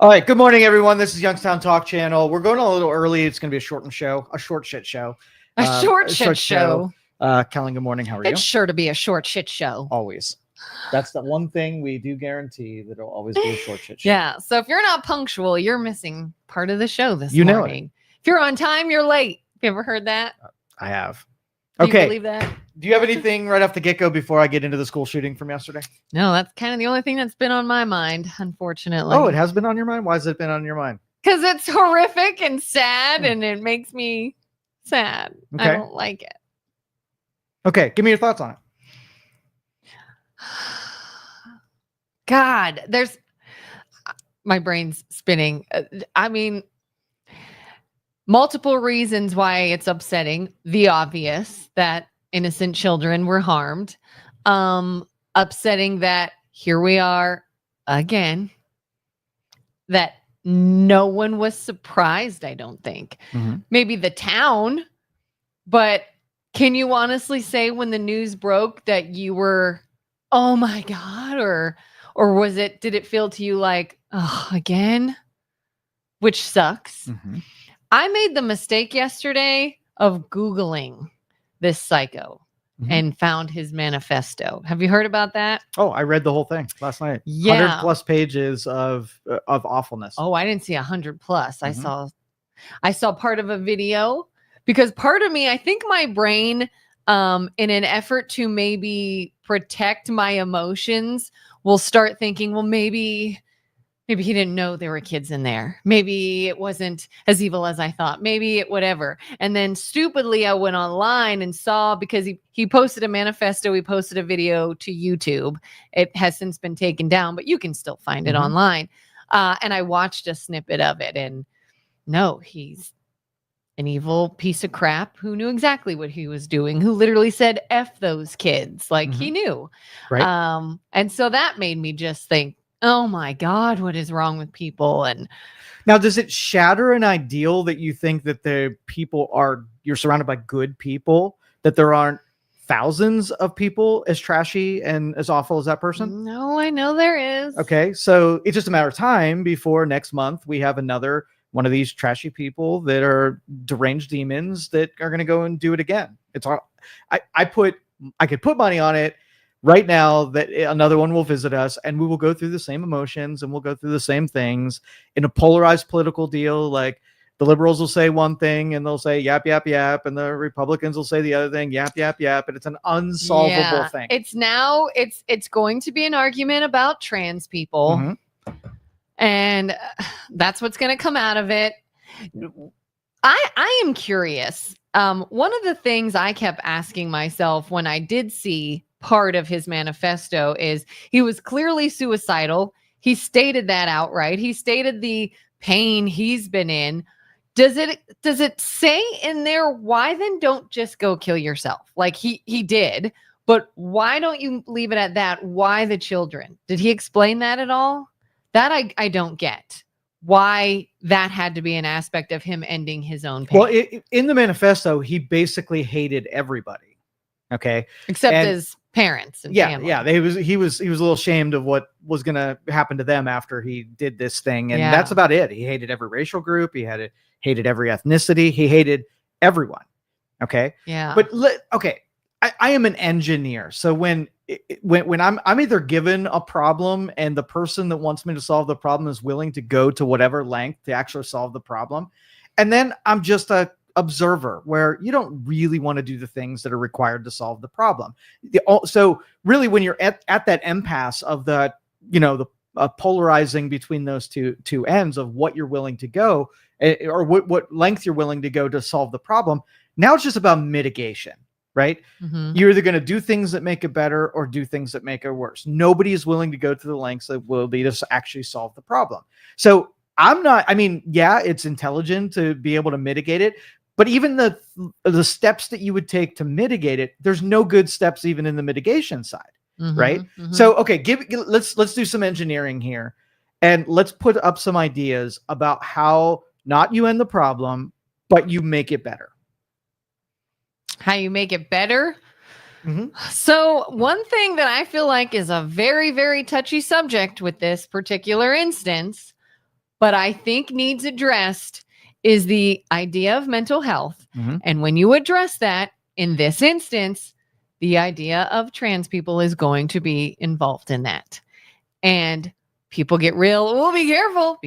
All right. Good morning, everyone. This is Youngstown Talk Channel. We're going a little early. It's going to be a short shit show. A short shit show. Kelin, good morning. How are you? It's sure to be a short shit show. Always. That's the one thing we do guarantee, that it'll always be a short shit show. Yeah. So if you're not punctual, you're missing part of the show this You know morning. If you're on time, you're late. Have you ever heard that? I have. Do you Okay. believe that? Do you have anything right off the get-go before I get into the school shooting from yesterday? No, that's kind of the only thing that's been on my mind, unfortunately. Oh, it has been on your mind? Why has it been on your mind? Because it's horrific and sad, and it makes me sad. Okay. I don't like it. Okay. Give me your thoughts on it. God, my brain's spinning. I mean, multiple reasons why it's upsetting. The obvious, that innocent children were harmed. Upsetting that here we are again, that no one was surprised, I don't think. Maybe the town, but can you honestly say when the news broke that you were, oh my God, or did it feel to you like, oh, again? Which sucks. I made the mistake yesterday of Googling this psycho and found his manifesto. Have you heard about that? Oh, I read the whole thing last night. Yeah. 100 plus pages of awfulness. Oh, I didn't see 100 plus. I saw part of a video, because part of me, I think my brain, in an effort to maybe protect my emotions, will start thinking, well, maybe he didn't know there were kids in there. Maybe it wasn't as evil as I thought. Maybe it whatever. And then stupidly, I went online and saw, because he posted a manifesto. He posted a video to YouTube. It has since been taken down, but you can still find it online. And I watched a snippet of it, and no, he's an evil piece of crap who knew exactly what he was doing, who literally said, F those kids. Like he knew. Right. And so that made me just think, oh my God, what is wrong with people? And now, does it shatter an ideal that you think that you're surrounded by good people, that there aren't thousands of people as trashy and as awful as that person? No, I know there is. Okay. So it's just a matter of time before next month we have another one of these trashy people that are deranged demons that are going to go and do it again. It's all, I could put money on it right now that another one will visit us, and we will go through the same emotions, and we'll go through the same things in a polarized political deal. Like the liberals will say one thing and they'll say yap, yap, yap. And the Republicans will say the other thing, yap, yap, yap. And it's an unsolvable thing. It's going to be an argument about trans people. And that's what's going to come out of it. I am curious. One of the things I kept asking myself when I did see part of his manifesto is he was clearly suicidal. He stated that outright. He stated the pain he's been in. Does it say in there, why then don't just go kill yourself? Like he did, but why don't you leave it at that? Why the children? Did he explain that at all? That I don't get. Why that had to be an aspect of him ending his own pain. Well, in the manifesto, he basically hated everybody. Okay. Except his parents and family. Yeah. He was a little ashamed of what was going to happen to them after he did this thing. And that's about it. He hated every racial group. He hated every ethnicity. He hated everyone. Okay. Yeah. But I am an engineer. So when I'm either given a problem and the person that wants me to solve the problem is willing to go to whatever length to actually solve the problem. And then I'm just a observer, where you don't really want to do the things that are required to solve the problem. So really, when you're at that impasse of the polarizing between those two ends of what you're willing to go, or what length you're willing to go to solve the problem, now it's just about mitigation. Right? You're either going to do things that make it better or do things that make it worse. Nobody is willing to go to the lengths that will lead us to actually solve the problem. So it's intelligent to be able to mitigate it, but even the steps that you would take to mitigate it, there's no good steps even in the mitigation side. Right? So, okay, let's do some engineering here, and let's put up some ideas about how not you end the problem, but you make it better. How you make it better? So one thing that I feel like is a very, very touchy subject with this particular instance, but I think needs addressed is the idea of mental health. Mm-hmm. And when you address that, in this instance, the idea of trans people is going to be involved in that. And people get real, oh, be careful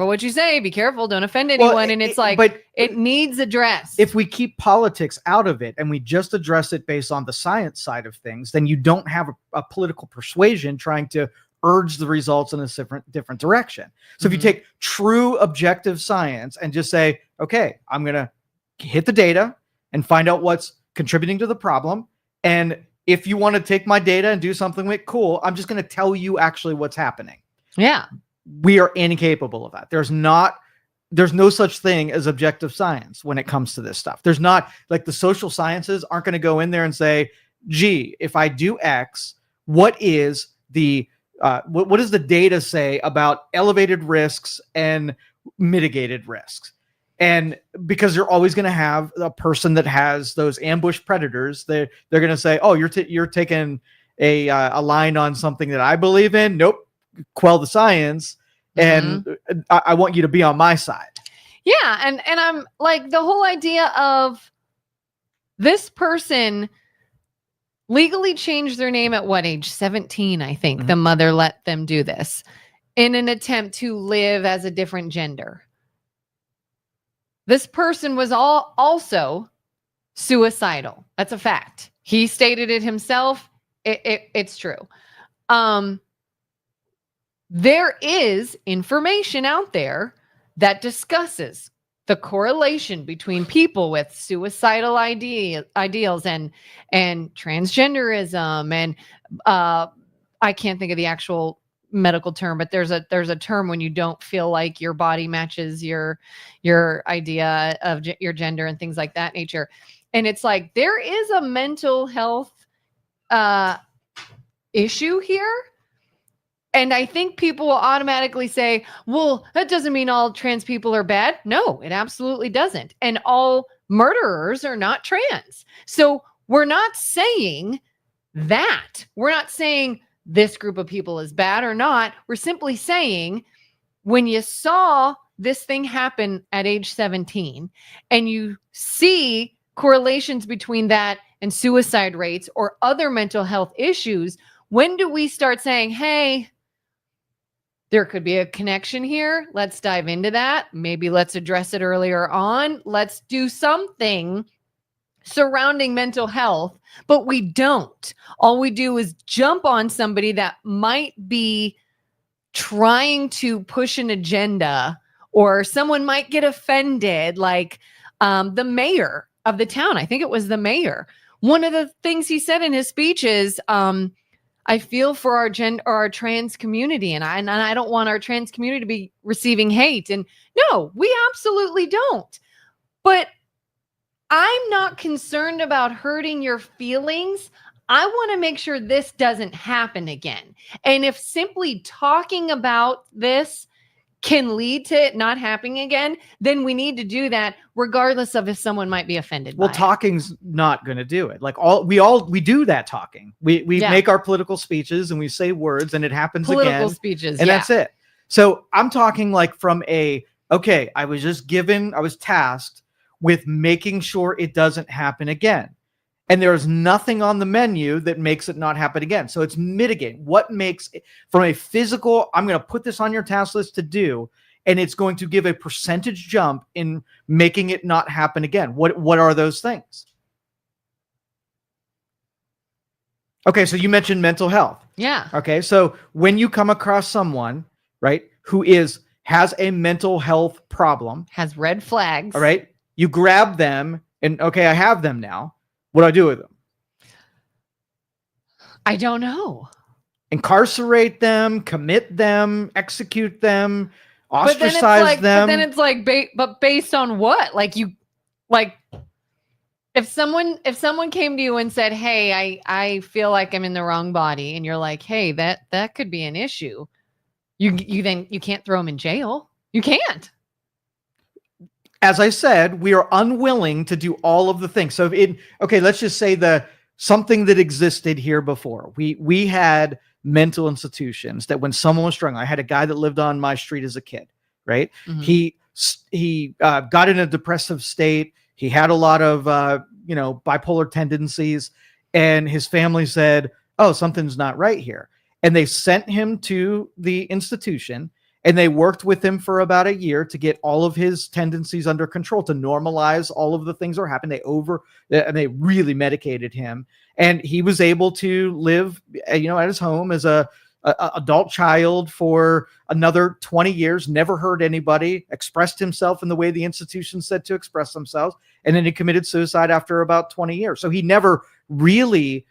what you say, be careful, don't offend anyone. Well, and it's like, but it needs addressed. If we keep politics out of it and we just address it based on the science side of things, then you don't have a political persuasion trying to urge the results in a different direction. So if you take true objective science and just say, okay, I'm going to hit the data and find out what's contributing to the problem. And if you want to take my data and do something with it, cool, I'm just going to tell you actually what's happening. Yeah. We are incapable of that. There's no such thing as objective science when it comes to this stuff. There's not, like, the social sciences aren't going to go in there and say, gee, if I do X, what is the what does the data say about elevated risks and mitigated risks? And because you're always going to have a person that has those ambush predators, they're going to say, oh, you're taking a line on something that I believe in. Nope. Quell the science. And I want you to be on my side. Yeah. And I'm like, the whole idea of this person legally changed their name at what age? 17, I think. The mother let them do this in an attempt to live as a different gender. This person was also suicidal. That's a fact. He stated it himself. It's true. There is information out there that discusses the correlation between people with suicidal ideals and transgenderism, and I can't think of the actual medical term, but there's a term when you don't feel like your body matches your idea of your gender and things like that nature. And it's like, there is a mental health issue here. And I think people will automatically say, well, that doesn't mean all trans people are bad. No, it absolutely doesn't. And all murderers are not trans. So we're not saying that. We're not saying this group of people is bad or not. We're simply saying, when you saw this thing happen at age 17 and you see correlations between that and suicide rates or other mental health issues, when do we start saying, hey, there could be a connection here. Let's dive into that. Maybe let's address it earlier on. Let's do something surrounding mental health, but we don't. All we do is jump on somebody that might be trying to push an agenda, or someone might get offended, like the mayor of the town. I think it was the mayor. One of the things he said in his speech is, I feel for our trans community, and I don't want our trans community to be receiving hate. And no, we absolutely don't. But I'm not concerned about hurting your feelings. I want to make sure this doesn't happen again. And if simply talking about this can lead to it not happening again, then we need to do that regardless of if someone might be offended. Well, talking's not going to do it. Like we do that talking. We make our political speeches and we say words and it happens political again. Speeches, and that's it. So I'm talking like from I was tasked with making sure it doesn't happen again. And there's nothing on the menu that makes it not happen again. So it's mitigating. What makes it, from a physical, I'm going to put this on your task list to do, and it's going to give a percentage jump in making it not happen again. What are those things? Okay, so you mentioned mental health. Yeah. Okay, so when you come across someone, right, who has a mental health problem, has red flags. All right, you grab them and, okay, I have them now. What do I do with them? I don't know. Incarcerate them, commit them, execute them, ostracize them. But then it's like, but based on what? If someone came to you and said, hey, I feel like I'm in the wrong body, and you're like, hey, that could be an issue. You can't throw them in jail. You can't. As I said, we are unwilling to do all of the things. So let's just say something that existed here before. We had mental institutions that when someone was struggling, I had a guy that lived on my street as a kid. right? Mhm. He got in a depressive state. He had a lot of bipolar tendencies, and his family said, "Oh, something's not right here." And they sent him to the institution, and they worked with him for about a year to get all of his tendencies under control, to normalize all of the things that were happening. They really medicated him, and he was able to live, at his home as a adult child for another 20 years, never hurt anybody, expressed himself in the way the institution said to express themselves, and then he committed suicide after about 20 years. So he never really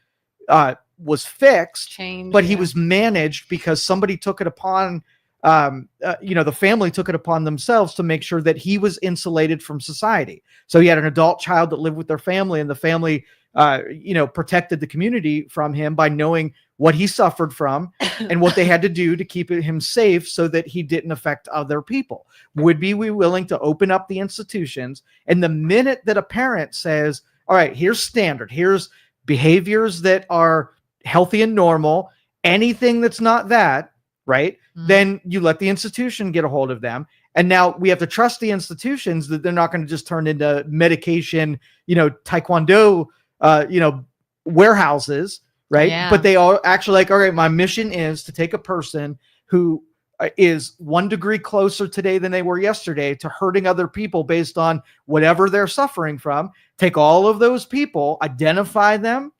was fixed, but he was managed because somebody took it upon, the family took it upon themselves to make sure that he was insulated from society. So he had an adult child that lived with their family, and the family, protected the community from him by knowing what he suffered from and what they had to do to keep him safe so that he didn't affect other people. Would we be willing to open up the institutions? And the minute that a parent says, all right, here's standard, here's behaviors that are healthy and normal, anything that's not that, right? Mm-hmm. Then you let the institution get a hold of them. And now we have to trust the institutions that they're not going to just turn into medication, taekwondo, warehouses, right? Yeah. But they are actually like, all right, my mission is to take a person who is 1 degree closer today than they were yesterday to hurting other people based on whatever they're suffering from. Take all of those people, identify them,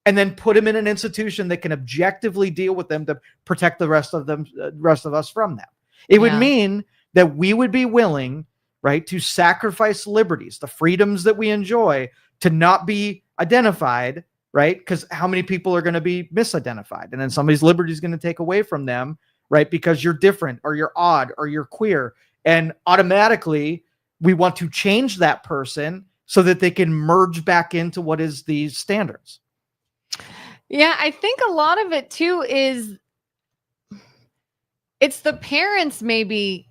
and then put them in an institution that can objectively deal with them to protect the rest of us from them. It would mean that we would be willing, right, to sacrifice liberties, the freedoms that we enjoy, to not be identified, right? Because how many people are going to be misidentified? And then somebody's liberty is going to take away from them, right? Because you're different or you're odd or you're queer. And automatically we want to change that person so that they can merge back into what is the standards. Yeah, I think a lot of it too is it's the parents maybe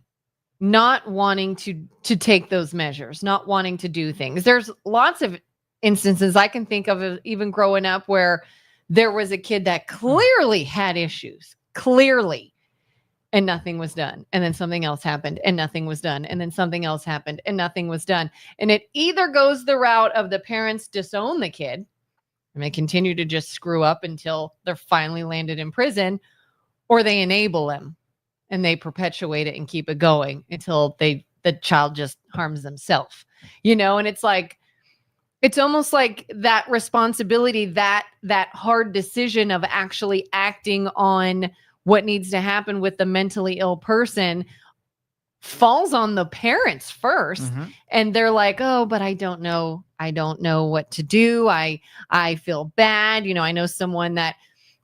not wanting to take those measures, not wanting to do things. There's lots of instances I can think of even growing up where there was a kid that clearly had issues, and nothing was done. And then something else happened and nothing was done. And then something else happened and nothing was done. And it either goes the route of the parents disown the kid and they continue to just screw up until they're finally landed in prison, or they enable them and they perpetuate it and keep it going until the child just harms themselves, and it's like, it's almost like that responsibility, that hard decision of actually acting on what needs to happen with the mentally ill person falls on the parents first. Mm-hmm. And they're like, oh, but I don't know what to do. I feel bad. I know someone that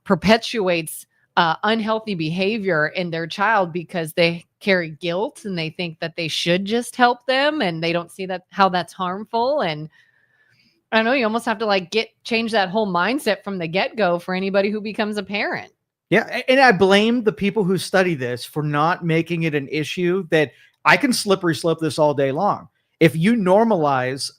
perpetuates unhealthy behavior in their child because they carry guilt and they think that they should just help them and they don't see how that's harmful. And I don't know, you almost have to change that whole mindset from the get-go for anybody who becomes a parent. Yeah. And I blame the people who study this for not making it an issue that I can slippery slope this all day long. If you normalize,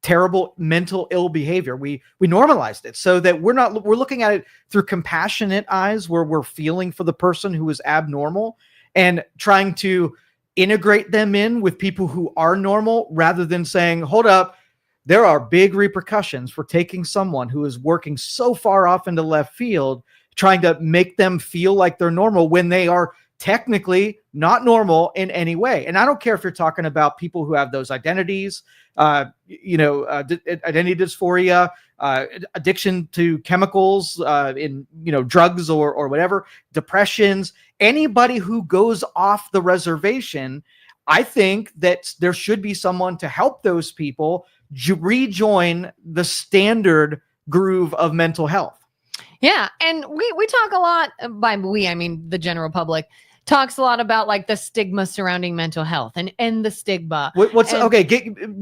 terrible mental ill behavior, we normalized it so that we're looking at it through compassionate eyes where we're feeling for the person who is abnormal and trying to integrate them in with people who are normal rather than saying, hold up, there are big repercussions for taking someone who is working so far off into left field, trying to make them feel like they're normal when they are technically not normal in any way. And I don't care if you're talking about people who have those identities, identity dysphoria, addiction to chemicals, in drugs or whatever, depressions, anybody who goes off the reservation. I think that there should be someone to help those people rejoin the standard groove of mental health. Yeah. And we talk a lot, by we, I mean the general public, talks a lot about the stigma surrounding mental health and end the stigma.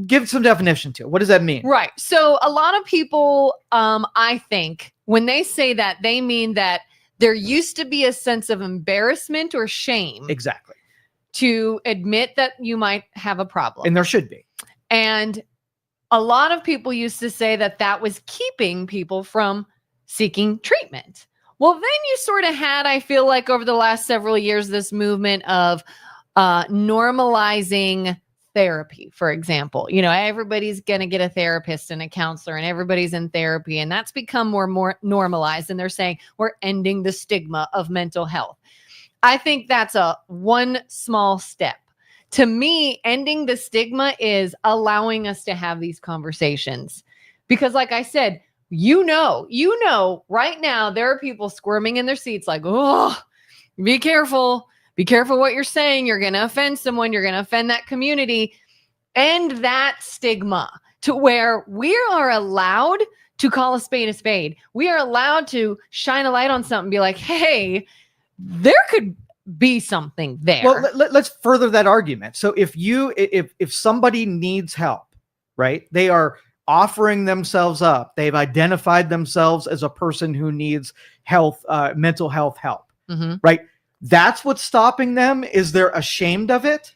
Give some definition to it. What does that mean? Right. So a lot of people, I think, when they say that, they mean that there used to be a sense of embarrassment or shame. Exactly. To admit that you might have a problem. And there should be. And a lot of people used to say that was keeping people from seeking treatment. Well, then you sort of had, I feel like over the last several years, this movement of, normalizing therapy, for example. Everybody's going to get a therapist and a counselor, and everybody's in therapy, and that's become more normalized. And they're saying we're ending the stigma of mental health. I think that's one small step. To me, ending the stigma is allowing us to have these conversations. Because like I said, right now there are people squirming in their seats like, oh, be careful. Be careful what you're saying. You're going to offend someone. You're going to offend that community. End that stigma to where we are allowed to call a spade a spade. We are allowed to shine a light on something and be like, hey, there could be something there. Well, let's further that argument. So if somebody needs help, right? They are offering themselves up. They've identified themselves as a person who needs mental health help, right? That's what's stopping them. Is they're ashamed of it?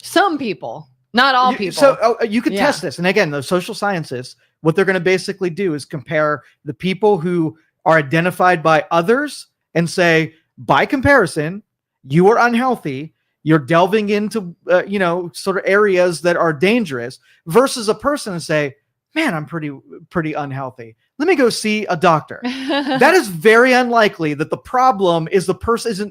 Some people, not all people. So you could test this. And again, the social scientists, what they're going to basically do is compare the people who are identified by others and say, by comparison, you are unhealthy. You're delving into, sort of areas that are dangerous versus a person and say, man, I'm pretty unhealthy. Let me go see a doctor. That is very unlikely that the problem is the person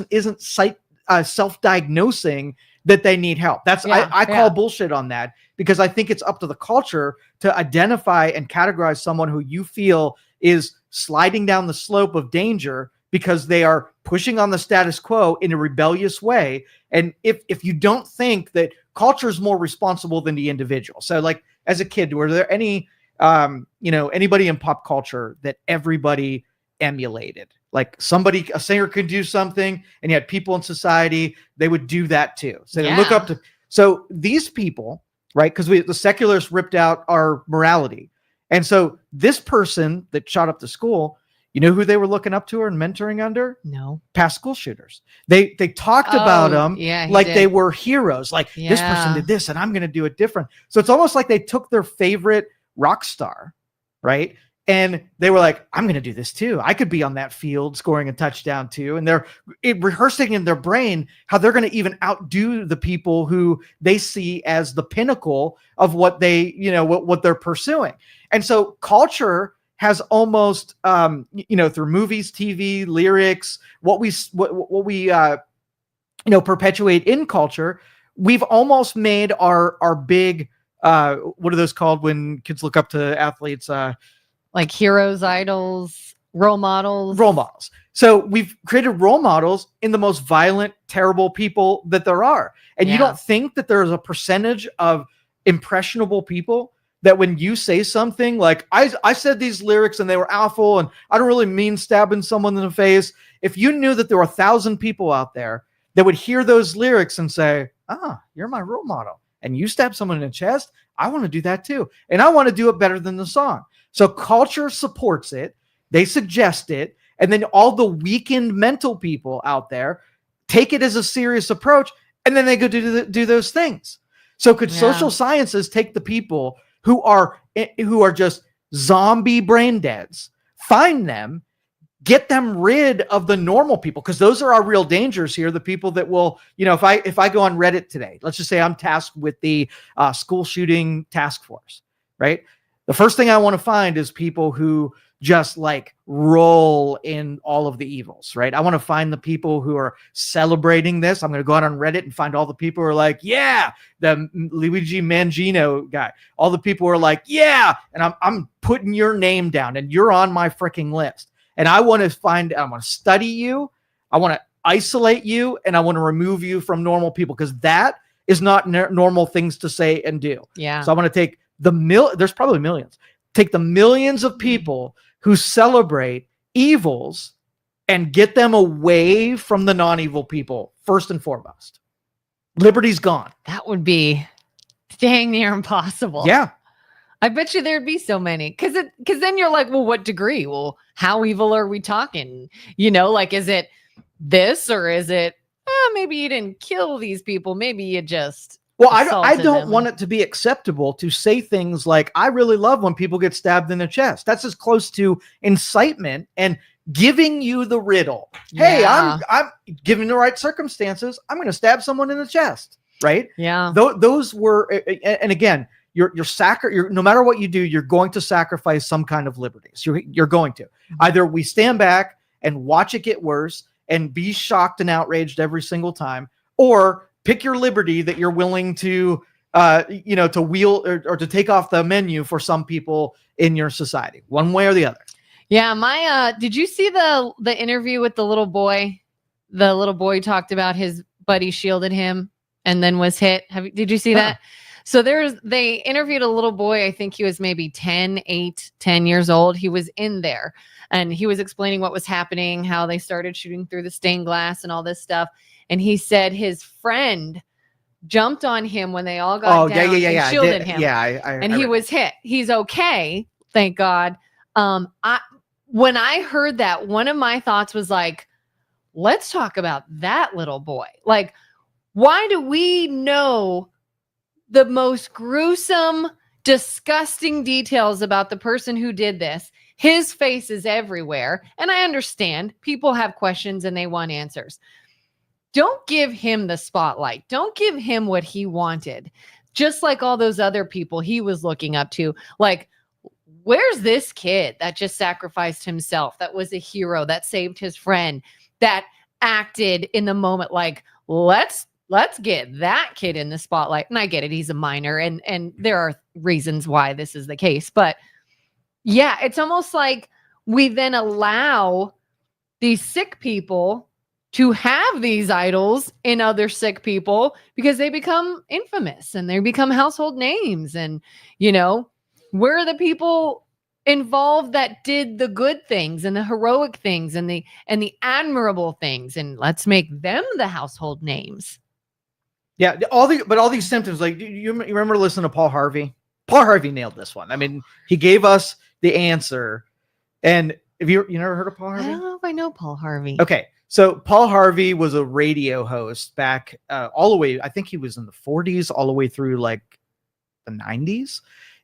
isn't self-diagnosing that they need help. I call bullshit on that, because I think it's up to the culture to identify and categorize someone who you feel is sliding down the slope of danger because they are pushing on the status quo in a rebellious way. And if you don't think that culture is more responsible than the individual. So like as a kid, were there any, anybody in pop culture that everybody emulated? Like a singer could do something and you had people in society, they would do that too. So they look up to, so these people, right? Because the secularists ripped out our morality. And so this person that shot up the school, you know who they were looking up to and mentoring under? No. Past school shooters. They talked about them like they were heroes. Like this person did this and I'm going to do it different. So it's almost like they took their favorite rock star, right? And they were like, I'm going to do this too. I could be on that field scoring a touchdown too. And they're rehearsing in their brain how they're going to even outdo the people who they see as the pinnacle of what they, what they're pursuing. And so culture has almost, through movies, TV, lyrics, what we perpetuate in culture, we've almost made our big, what are those called when kids look up to athletes? Like heroes, idols, role models. Role models. So we've created role models in the most violent, terrible people that there are. And you don't think that there's a percentage of impressionable people that when you say something like, I said these lyrics and they were awful and I don't really mean stabbing someone in the face. If you knew that there were 1,000 people out there that would hear those lyrics and say, you're my role model and you stab someone in the chest, I want to do that too. And I want to do it better than the song. So culture supports it. They suggest it. And then all the weakened mental people out there take it as a serious approach. And then they go do those things. So could social sciences take the people who are just zombie brain deads, find them, get them rid of the normal people? Because those are our real dangers here. The people that will, if I go on Reddit today, let's just say I'm tasked with the school shooting task force, right? The first thing I want to find is people who just like roll in all of the evils, right? I want to find the people who are celebrating this. I'm going to go out on Reddit and find all the people who are like, yeah, the Luigi Mangino guy. All the people who are like, yeah, and I'm putting your name down and you're on my freaking list. And I want to study you. I want to isolate you and I want to remove you from normal people because that is not normal things to say and do. Yeah. So I want to take there's probably millions. Take the millions of people who celebrate evils and get them away from the non-evil people, first and foremost. Liberty's gone. That would be dang near impossible. Yeah. I bet you there'd be so many. Because then you're like, well, what degree? Well, how evil are we talking? Like, is it this or is it, maybe you didn't kill these people. Maybe you just... Well, I don't want it to be acceptable to say things like, I really love when people get stabbed in the chest. That's as close to incitement. And giving you the riddle. Hey, Yeah. I'm given the right circumstances, I'm going to stab someone in the chest, right? Yeah. Those were, and again, you're no matter what you do, you're going to sacrifice some kind of liberties. You're going to. Either we stand back and watch it get worse and be shocked and outraged every single time, or pick your liberty that you're willing to to wheel or to take off the menu for some people in your society, one way or the other. Yeah, my did you see the interview with the little boy? The little boy talked about his buddy shielded him and then was hit. Did you see that? So they interviewed a little boy, I think he was maybe 10 years old. He was in there and he was explaining what was happening, how they started shooting through the stained glass and all this stuff. And he said his friend jumped on him when they all got down and shielded him. And he was hit. He's okay, thank God. When I heard that, one of my thoughts was like, let's talk about that little boy. Like, why do we know the most gruesome, disgusting details about the person who did this? His face is everywhere. And I understand people have questions and they want answers. Don't give him the spotlight. Don't give him what he wanted. Just like all those other people he was looking up to. Like, where's this kid that just sacrificed himself, that was a hero, that saved his friend, that acted in the moment like, let's get that kid in the spotlight? And I get it, he's a minor, and there are reasons why this is the case. But yeah, it's almost like we then allow these sick people to have these idols in other sick people because they become infamous and they become household names. And, where are the people involved that did the good things and the heroic things and the admirable things? And let's make them the household names. Yeah, all these symptoms, like you remember listening to Paul Harvey? Paul Harvey nailed this one. I mean, he gave us the answer. And have you never heard of Paul Harvey? I don't know if I know Paul Harvey. Okay. So Paul Harvey was a radio host back all the way, I think he was in the 40s, all the way through like the 90s.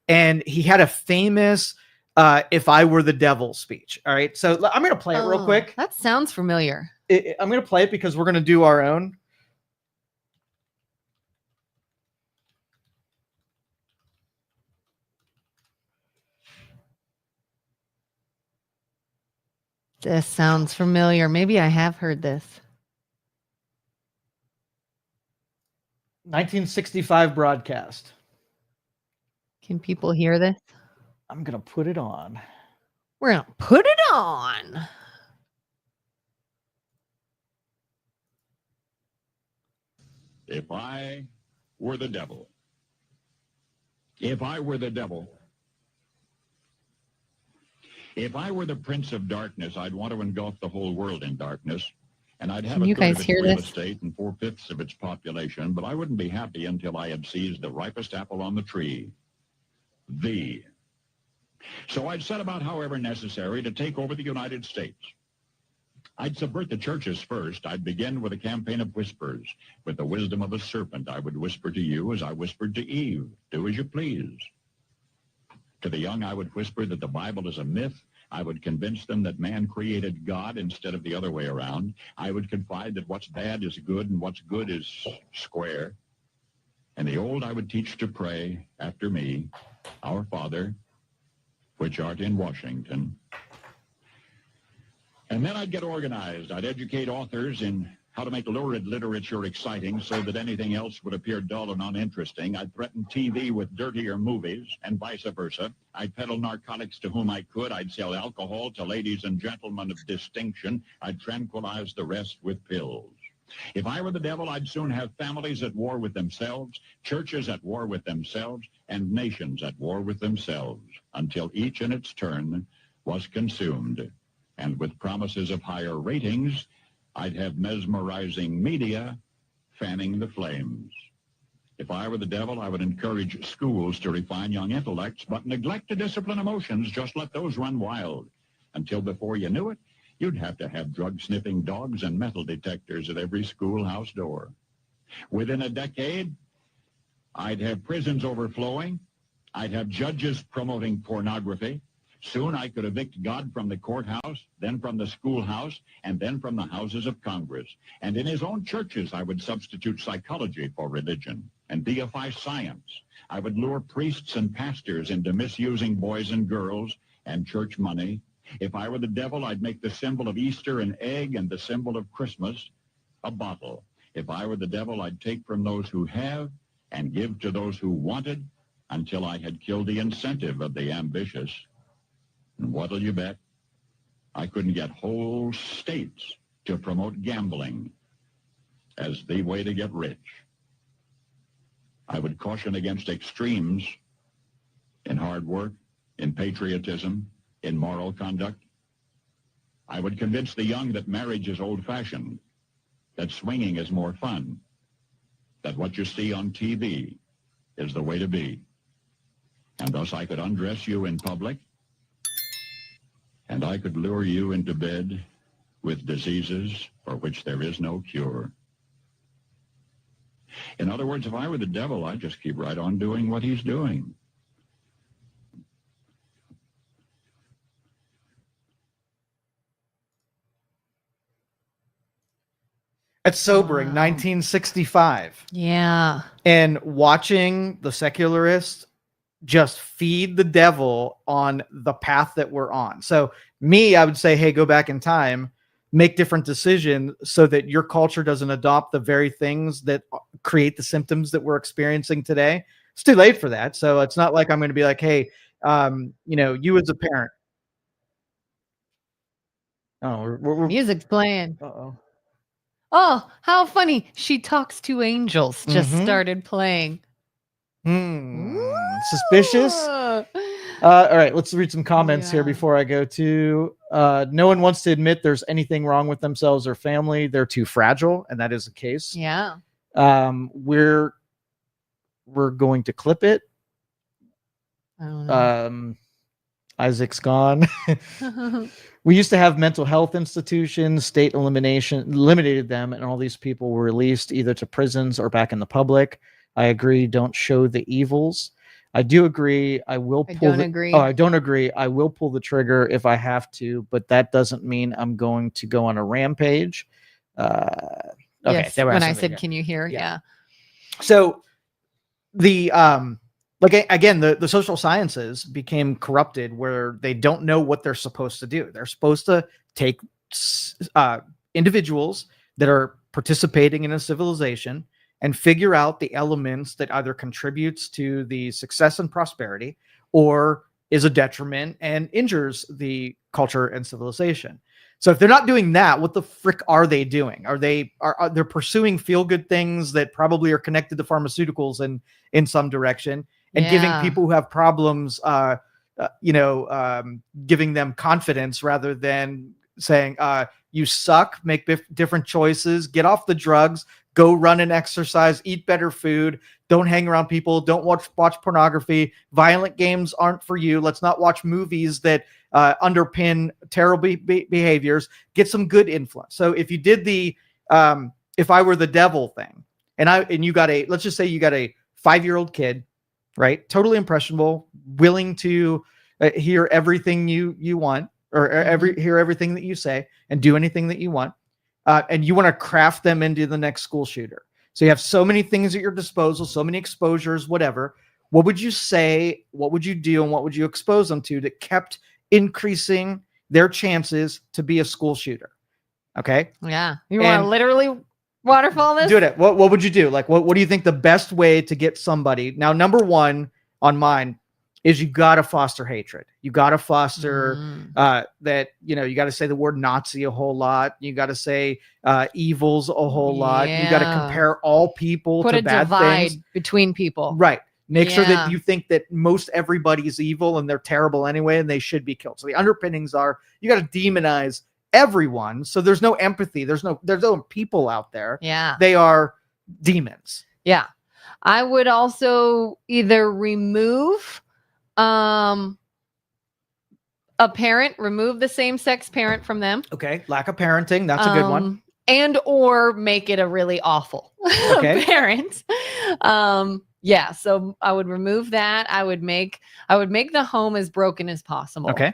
And he had a famous "If I Were the Devil" speech. All right. So I'm going to play it real quick. That sounds familiar. I'm going to play it because we're going to do our own. This sounds familiar. Maybe I have heard this. 1965 broadcast. Can people hear this? I'm going to put it on. We're going to put it on. If I were the devil. If I were the devil. If I were the prince of darkness, I'd want to engulf the whole world in darkness. And I'd have a third of its real estate and 4/5 of its population, but I wouldn't be happy until I had seized the ripest apple on the tree. So I'd set about, however necessary, to take over the United States. I'd subvert the churches first. I'd begin with a campaign of whispers. With the wisdom of a serpent, I would whisper to you as I whispered to Eve, do as you please. To the young, I would whisper that the Bible is a myth. I would convince them that man created God instead of the other way around. I would confide that what's bad is good and what's good is square. And the old I would teach to pray after me, Our Father, which art in Washington. And then I'd get organized. I'd educate authors in how to make lurid literature exciting so that anything else would appear dull and uninteresting. I'd threaten TV with dirtier movies and vice versa. I'd peddle narcotics to whom I could. I'd sell alcohol to ladies and gentlemen of distinction. I'd tranquilize the rest with pills. If I were the devil, I'd soon have families at war with themselves, churches at war with themselves, and nations at war with themselves, until each in its turn was consumed. And with promises of higher ratings, I'd have mesmerizing media fanning the flames. If I were the devil, I would encourage schools to refine young intellects, but neglect to discipline emotions. Just let those run wild. Until before you knew it, you'd have to have drug-sniffing dogs and metal detectors at every schoolhouse door. Within a decade, I'd have prisons overflowing. I'd have judges promoting pornography. Soon I could evict God from the courthouse, then from the schoolhouse, and then from the houses of Congress. And in his own churches, I would substitute psychology for religion and deify science. I would lure priests and pastors into misusing boys and girls and church money. If I were the devil, I'd make the symbol of Easter an egg and the symbol of Christmas a bottle. If I were the devil, I'd take from those who have and give to those who wanted until I had killed the incentive of the ambitious. And what'll you bet? I couldn't get whole states to promote gambling as the way to get rich. I would caution against extremes in hard work, in patriotism, in moral conduct. I would convince the young that marriage is old-fashioned, that swinging is more fun, that what you see on TV is the way to be. And thus I could undress you in public, and I could lure you into bed with diseases for which there is no cure. In other words, if I were the devil, I'd just keep right on doing what he's doing. It's sobering. Wow. 1965. Yeah. And watching the secularists just feed the devil on the path that we're on. So me, I would say, hey, go back in time, make different decisions so that your culture doesn't adopt the very things that create the symptoms that we're experiencing today. It's too late for that. So it's not like I'm going to be like, hey, you as a parent. Oh, we're Music's playing. uh-oh. Oh, how funny. She Talks to Angels just started playing. Suspicious. Ooh. All right, let's read some comments here Yeah. before I go to no one wants to admit there's anything wrong with themselves or family. They're too fragile, and that is the case. Yeah. We're going to clip it. I don't know. Isaac's gone. We used to have mental health institutions. State eliminated them, and all these people were released either to prisons or back in the public. I agree. Don't show the evils. I do agree. I will. I Pull don't the, agree. Oh, I don't agree. I will pull the trigger if I have to, but that doesn't mean I'm going to go on a rampage. Okay. Yes, there when was I something said, here. can you hear? Yeah. Yeah. So the again, the social sciences became corrupted where they don't know what they're supposed to do. They're supposed to take individuals that are participating in a civilization and figure out the elements that either contributes to the success and prosperity or is a detriment and injures the culture and civilization. So if they're not doing that, what the frick are they doing? Are they're pursuing feel-good things that probably are connected to pharmaceuticals in some direction and giving people who have problems, giving them confidence rather than saying, you suck, make different choices, get off the drugs, go run and exercise, eat better food, don't hang around people, don't watch pornography, violent games aren't for you, let's not watch movies that underpin terrible behaviors, get some good influence. So if you did the if I were the devil thing, and you got let's just say you got a 5-year-old kid, right, totally impressionable, willing to hear everything you want, or hear everything that you say and do anything that you want, and you want to craft them into the next school shooter. So you have so many things at your disposal, so many exposures, whatever. What would you say? What would you do? And what would you expose them to that kept increasing their chances to be a school shooter? Okay. Yeah. You want to literally waterfall this? Do it. What would you do? Like, what do you think the best way to get somebody? Now, number one on mine is you got to foster hatred. You got to foster that, you got to say the word Nazi a whole lot. You got to say evils a whole lot. You got to compare all people to bad things. Put a divide between people. Right. Make sure that you think that most everybody is evil and they're terrible anyway, and they should be killed. So the underpinnings are you got to demonize everyone. So there's no empathy. There's no people out there. Yeah. They are demons. Yeah. I would also either remove a parent, remove the same-sex parent from them. Okay. Lack of parenting. That's a good one. And or make it a really awful parent. Yeah, so I would remove that. I would make the home as broken as possible. Okay.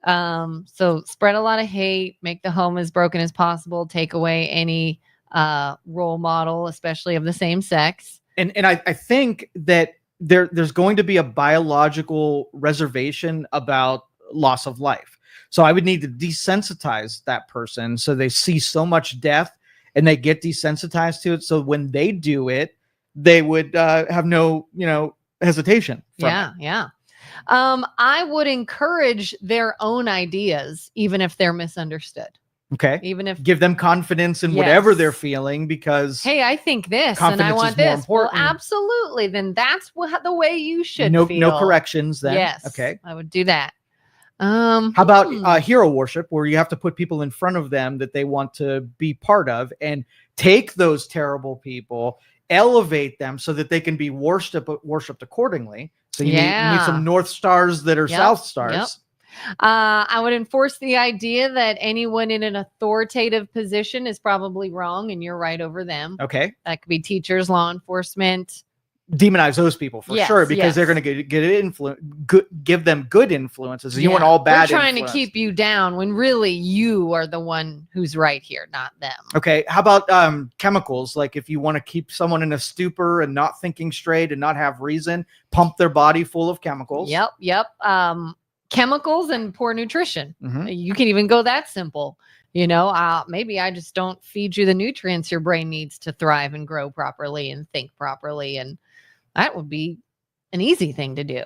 So spread a lot of hate, make the home as broken as possible, take away any role model, especially of the same sex. And I think that there's going to be a biological reservation about loss of life. So I would need to desensitize that person so they see so much death and they get desensitized to it. So when they do it, they would have no, hesitation. Yeah. I would encourage their own ideas, even if they're misunderstood. Okay. Even if give them confidence in whatever they're feeling, because hey, I think this and I confidence want is more this. Well, important. absolutely. Then that's the way you should no feel. corrections then. Yes. Okay. I would do that. How about hero worship, where you have to put people in front of them that they want to be part of and take those terrible people, elevate them so that they can be worshipped accordingly. So you need some North Stars that are South Stars. Yep. I would enforce the idea that anyone in an authoritative position is probably wrong and you're right over them. Okay. That could be teachers, law enforcement. Demonize those people for sure, because they're going to give them good influences. You want all bad. They're trying to keep you down when really you are the one who's right here, not them. Okay. How about chemicals? Like if you want to keep someone in a stupor and not thinking straight and not have reason, pump their body full of chemicals. Yep. Chemicals and poor nutrition. Mm-hmm. You can even go that simple. Maybe I just don't feed you the nutrients your brain needs to thrive and grow properly and think properly. And that would be an easy thing to do.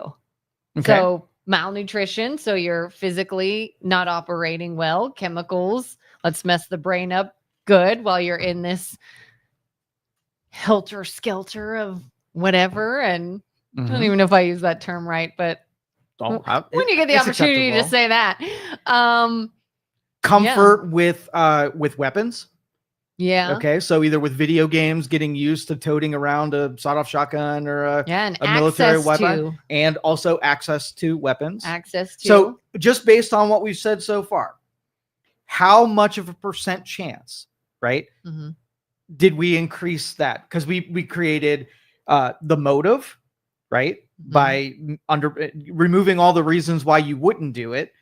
Okay. So malnutrition. So you're physically not operating well. Chemicals. Let's mess the brain up good while you're in this helter skelter of whatever. And I don't even know if I use that term right, but when you get the opportunity to say that, comfort with weapons. Yeah. Okay. So either with video games, getting used to toting around a sawed-off shotgun or a military weapon, and also access to weapons. So just based on what we've said so far, how much of a percent chance, right? Mm-hmm. Did we increase that? Because we created the motive, right? By removing all the reasons why you wouldn't do it.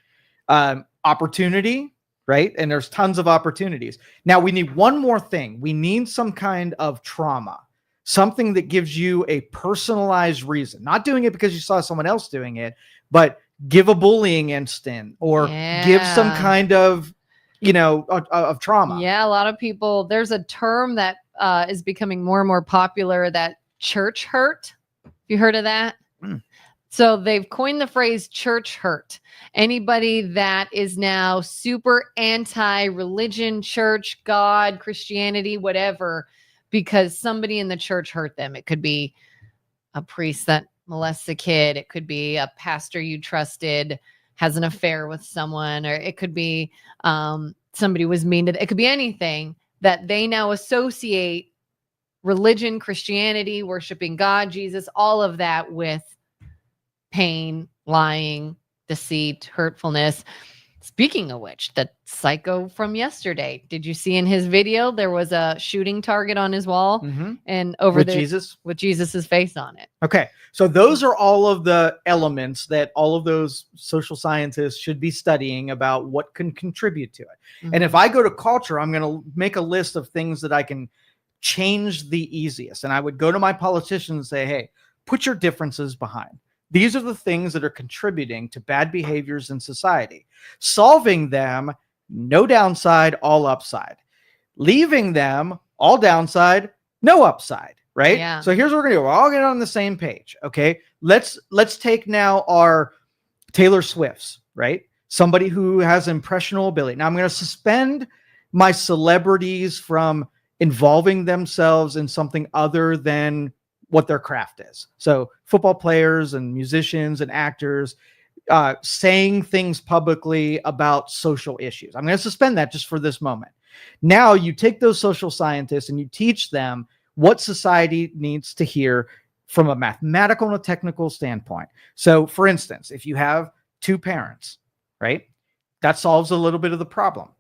Opportunity, right? And there's tons of opportunities. Now we need one more thing. We need some kind of trauma, something that gives you a personalized reason, not doing it because you saw someone else doing it, but give a bullying instant or give some kind of, of trauma. Yeah. A lot of people, there's a term that is becoming more and more popular, that church hurt. Have you heard of that? So they've coined the phrase church hurt. Anybody that is now super anti-religion, church, God, Christianity, whatever, because somebody in the church hurt them. It could be a priest that molests a kid. It could be a pastor you trusted has an affair with someone, or it could be somebody was mean to them. It could be anything that they now associate religion, Christianity, worshiping God, Jesus, all of that with pain, lying, deceit, hurtfulness. Speaking of which, the psycho from yesterday, did you see in his video, there was a shooting target on his wall and over there with Jesus's face on it. Okay. So those are all of the elements that all of those social scientists should be studying about what can contribute to it. And if I go to culture, I'm going to make a list of things that I can change the easiest. And I would go to my politicians and say, hey, put your differences behind. These are the things that are contributing to bad behaviors in society. Solving them, no downside, all upside. Leaving them, all downside, no upside, right? Yeah. So here's what we're going to do. We're all getting on the same page, okay? Let's take now our Taylor Swifts, right? Somebody who has impressionable ability. Now I'm going to suspend my celebrities from involving themselves in something other than what their craft is. So football players and musicians and actors saying things publicly about social issues. I'm going to suspend that just for this moment. Now you take those social scientists and you teach them what society needs to hear from a mathematical and a technical standpoint. So for instance, if you have two parents, right, that solves a little bit of the problem.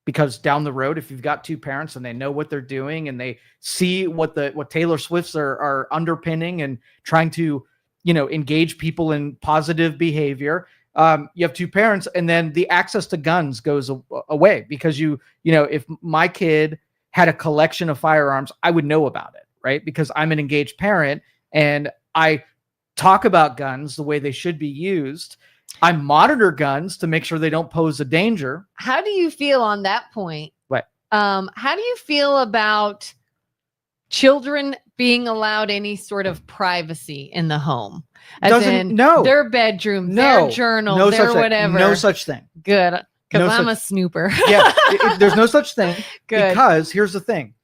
because down the road, if you've got two parents and they know what they're doing and they see what Taylor Swift's are underpinning and trying to, engage people in positive behavior. You have two parents, and then the access to guns goes away because if my kid had a collection of firearms, I would know about it, right? Because I'm an engaged parent and I talk about guns the way they should be used. I monitor guns to make sure they don't pose a danger. How do you feel on that point? What? How do you feel about children being allowed any sort of privacy in the home? Their bedroom, their journal, their whatever. No such thing. Good. Because I'm a snooper. Yeah, there's no such thing. Good. Because here's the thing.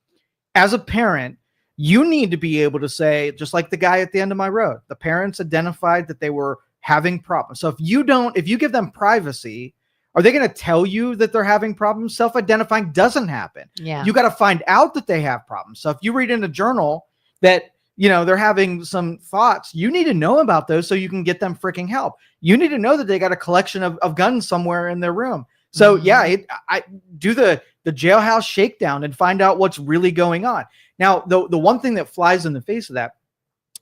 As a parent, you need to be able to say, just like the guy at the end of my road, the parents identified that they were having problems. So if you give them privacy, are they going to tell you that they're having problems? Self-identifying doesn't happen. Yeah. You got to find out that they have problems. So if you read in a journal that, they're having some thoughts, you need to know about those so you can get them freaking help. You need to know that they got a collection of guns somewhere in their room. So I do the jailhouse shakedown and find out what's really going on. Now, the one thing that flies in the face of that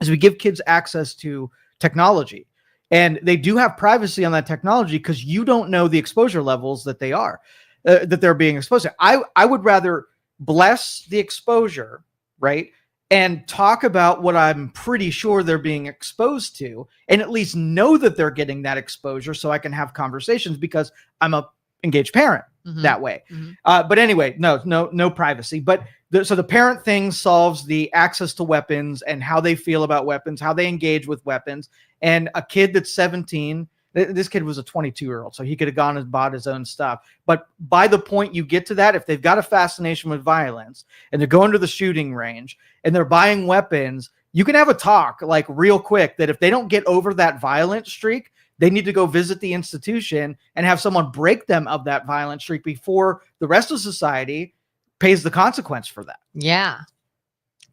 is we give kids access to technology. And they do have privacy on that technology because you don't know the exposure levels that that they're being exposed to. I would rather bless the exposure, right? And talk about what I'm pretty sure they're being exposed to and at least know that they're getting that exposure so I can have conversations because I'm a engaged parent that way. But anyway, no privacy. But so the parent thing solves the access to weapons and how they feel about weapons, how they engage with weapons. And a kid that's 17, this kid was a 22-year-old, so he could have gone and bought his own stuff. But by the point you get to that, if they've got a fascination with violence and they're going to the shooting range and they're buying weapons, you can have a talk like real quick that if they don't get over that violent streak, they need to go visit the institution and have someone break them of that violent streak before the rest of society pays the consequence for that. Yeah.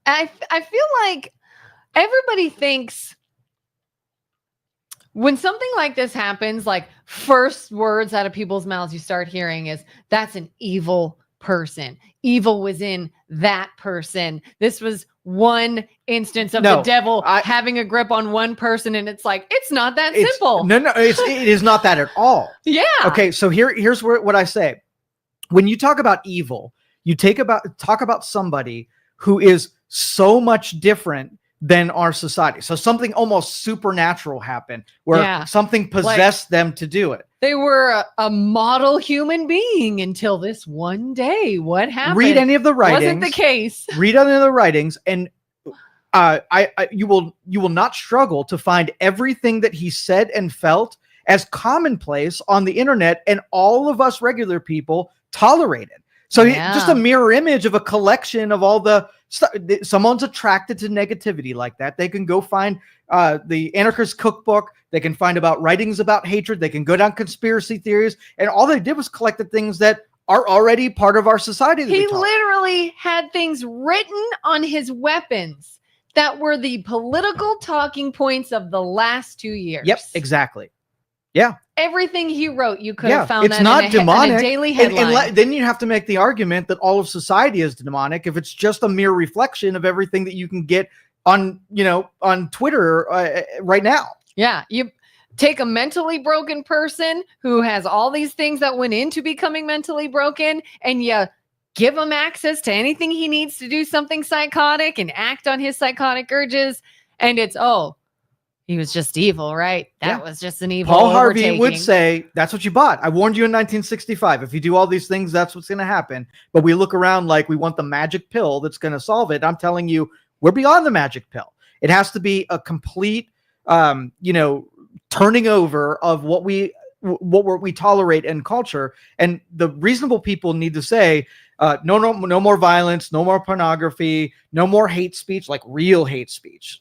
I feel like everybody thinks when something like this happens, like first words out of people's mouths you start hearing is, that's an evil person. Evil was in that person. This was one instance of the devil having a grip on one person. And it's like, it's not that simple. No, it is not that at all. Yeah. Okay. So here's what I say. When you talk about evil, you talk about somebody who is so much different than our society. So something almost supernatural happened where something possessed them to do it. They were a model human being until this one day. What happened? Read any of the writings. Wasn't the case. Read any of the writings, and you will not struggle to find everything that he said and felt as commonplace on the internet, and all of us regular people tolerate it. So just a mirror image of a collection of all the stuff. Someone's attracted to negativity like that. They can go find the Anarchist Cookbook. They can find about writings about hatred. They can go down conspiracy theories. And all they did was collect the things that are already part of our society. He literally had things written on his weapons that were the political talking points of the last 2 years. Yep, exactly. Yeah. Everything he wrote, you could have found it's that not in demonic. a daily headline. Then you have to make the argument that all of society is demonic if it's just a mere reflection of everything that you can get on Twitter right now. Yeah. You take a mentally broken person who has all these things that went into becoming mentally broken, and you give him access to anything he needs to do something psychotic and act on his psychotic urges. And it's, he was just evil, right? That was just an evil Paul Harvey would say, that's what you bought. I warned you in 1965. If you do all these things, that's what's going to happen. But we look around like we want the magic pill that's going to solve it. I'm telling you, we're beyond the magic pill. It has to be a complete, turning over of what we tolerate in culture. And the reasonable people need to say, no more violence, no more pornography, no more hate speech, like real hate speech.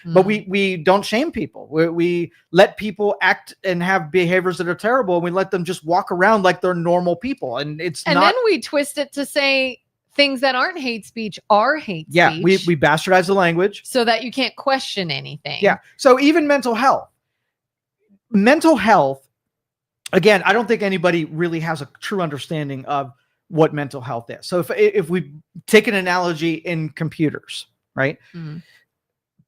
But we don't shame people. We let people act and have behaviors that are terrible, and we let them just walk around like they're normal people. And then we twist it to say things that aren't hate speech are hate speech. Yeah, we bastardize the language so that you can't question anything. Yeah. So even mental health again, I don't think anybody really has a true understanding of what mental health is. So if we take an analogy in computers, right? Mhm.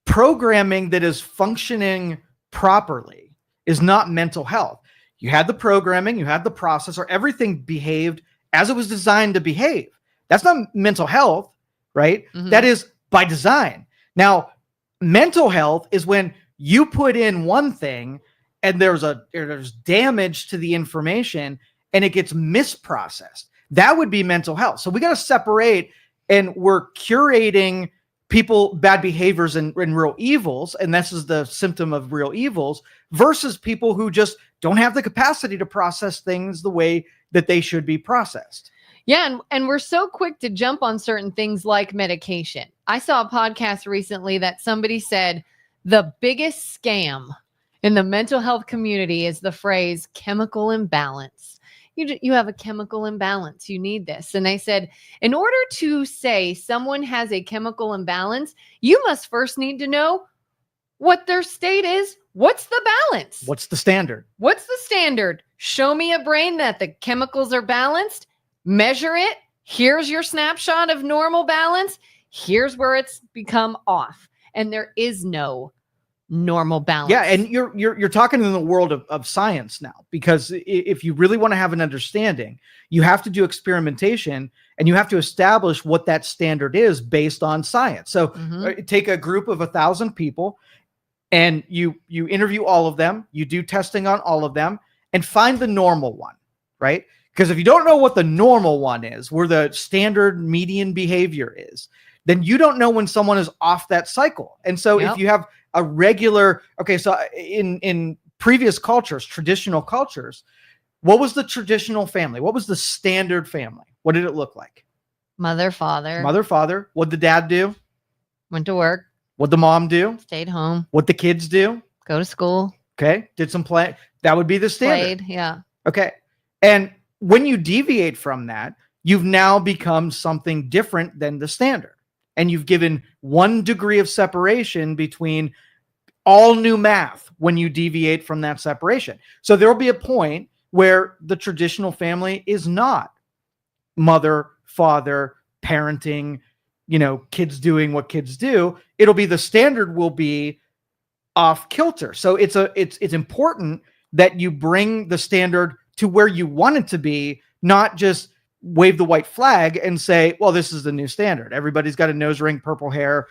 Programming that is functioning properly is not mental health. You had the programming, you had the processor, everything behaved as it was designed to behave. That's not mental health, right? Mhm. That is by design. Now, mental health is when you put in one thing and there's damage to the information and it gets misprocessed. That would be mental health. So we got to separate, and we're curating people, bad behaviors and real evils, and this is the symptom of real evils, versus people who just don't have the capacity to process things the way that they should be processed. Yeah, and we're so quick to jump on certain things like medication. I saw a podcast recently that somebody said the biggest scam in the mental health community is the phrase chemical imbalance. You have a chemical imbalance. You need this. And they said, in order to say someone has a chemical imbalance, you must first need to know what their state is. What's the balance? What's the standard? What's the standard? Show me a brain that the chemicals are balanced. Measure it. Here's your snapshot of normal balance. Here's where it's become off. And there is no normal balance. Yeah, and you're talking in the world of science now, because if you really want to have an understanding, you have to do experimentation and you have to establish what that standard is based on science. So take a group of 1,000 people and you interview all of them, you do testing on all of them, and find the normal one, right? Because if you don't know what the normal one is, where the standard median behavior is, then you don't know when someone is off that cycle. And so if you have a regular, so in previous cultures, traditional cultures, what was the traditional family? What was the standard family? What did it look like? Mother, father. Mother, father. What'd the dad do? Went to work. What'd the mom do? Stayed home. What'd the kids do? Go to school. Okay. Did some play. That would be the standard. Played, yeah. Okay. And when you deviate from that, you've now become something different than the standard. And you've given 1 degree of separation between all new math when you deviate from that separation. So there will be a point where the traditional family is not mother, father, parenting, kids doing what kids do. It'll be the standard will be off kilter. So it's important that you bring the standard to where you want it to be, not just wave the white flag and say, well, this is the new standard. Everybody's got a nose ring, purple hair.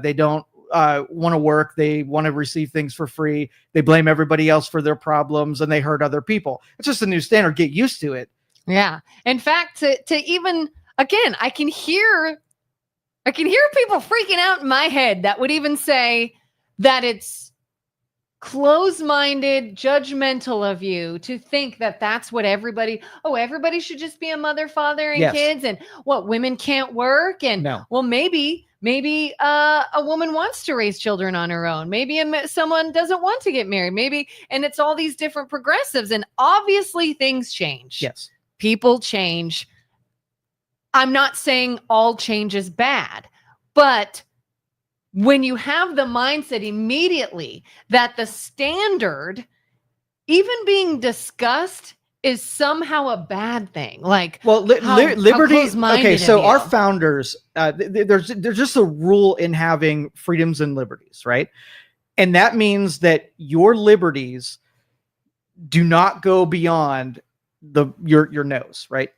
They don't want to work. They want to receive things for free. They blame everybody else for their problems and they hurt other people. It's just a new standard. Get used to it. Yeah. In fact, to even, again, I can hear people freaking out in my head that would even say that it's close-minded, judgmental of you to think that that's what everybody should just be a mother, father, and kids, and what, women can't work, and well, maybe a woman wants to raise children on her own, maybe someone doesn't want to get married, maybe, and it's all these different progressives, and obviously things change. Yes, people change. I'm not saying all change is bad, but when you have the mindset immediately that the standard, even being discussed, is somehow a bad thing, like, well, liberty. Okay, so our founders, there's just a rule in having freedoms and liberties, right? And that means that your liberties do not go beyond your nose, right?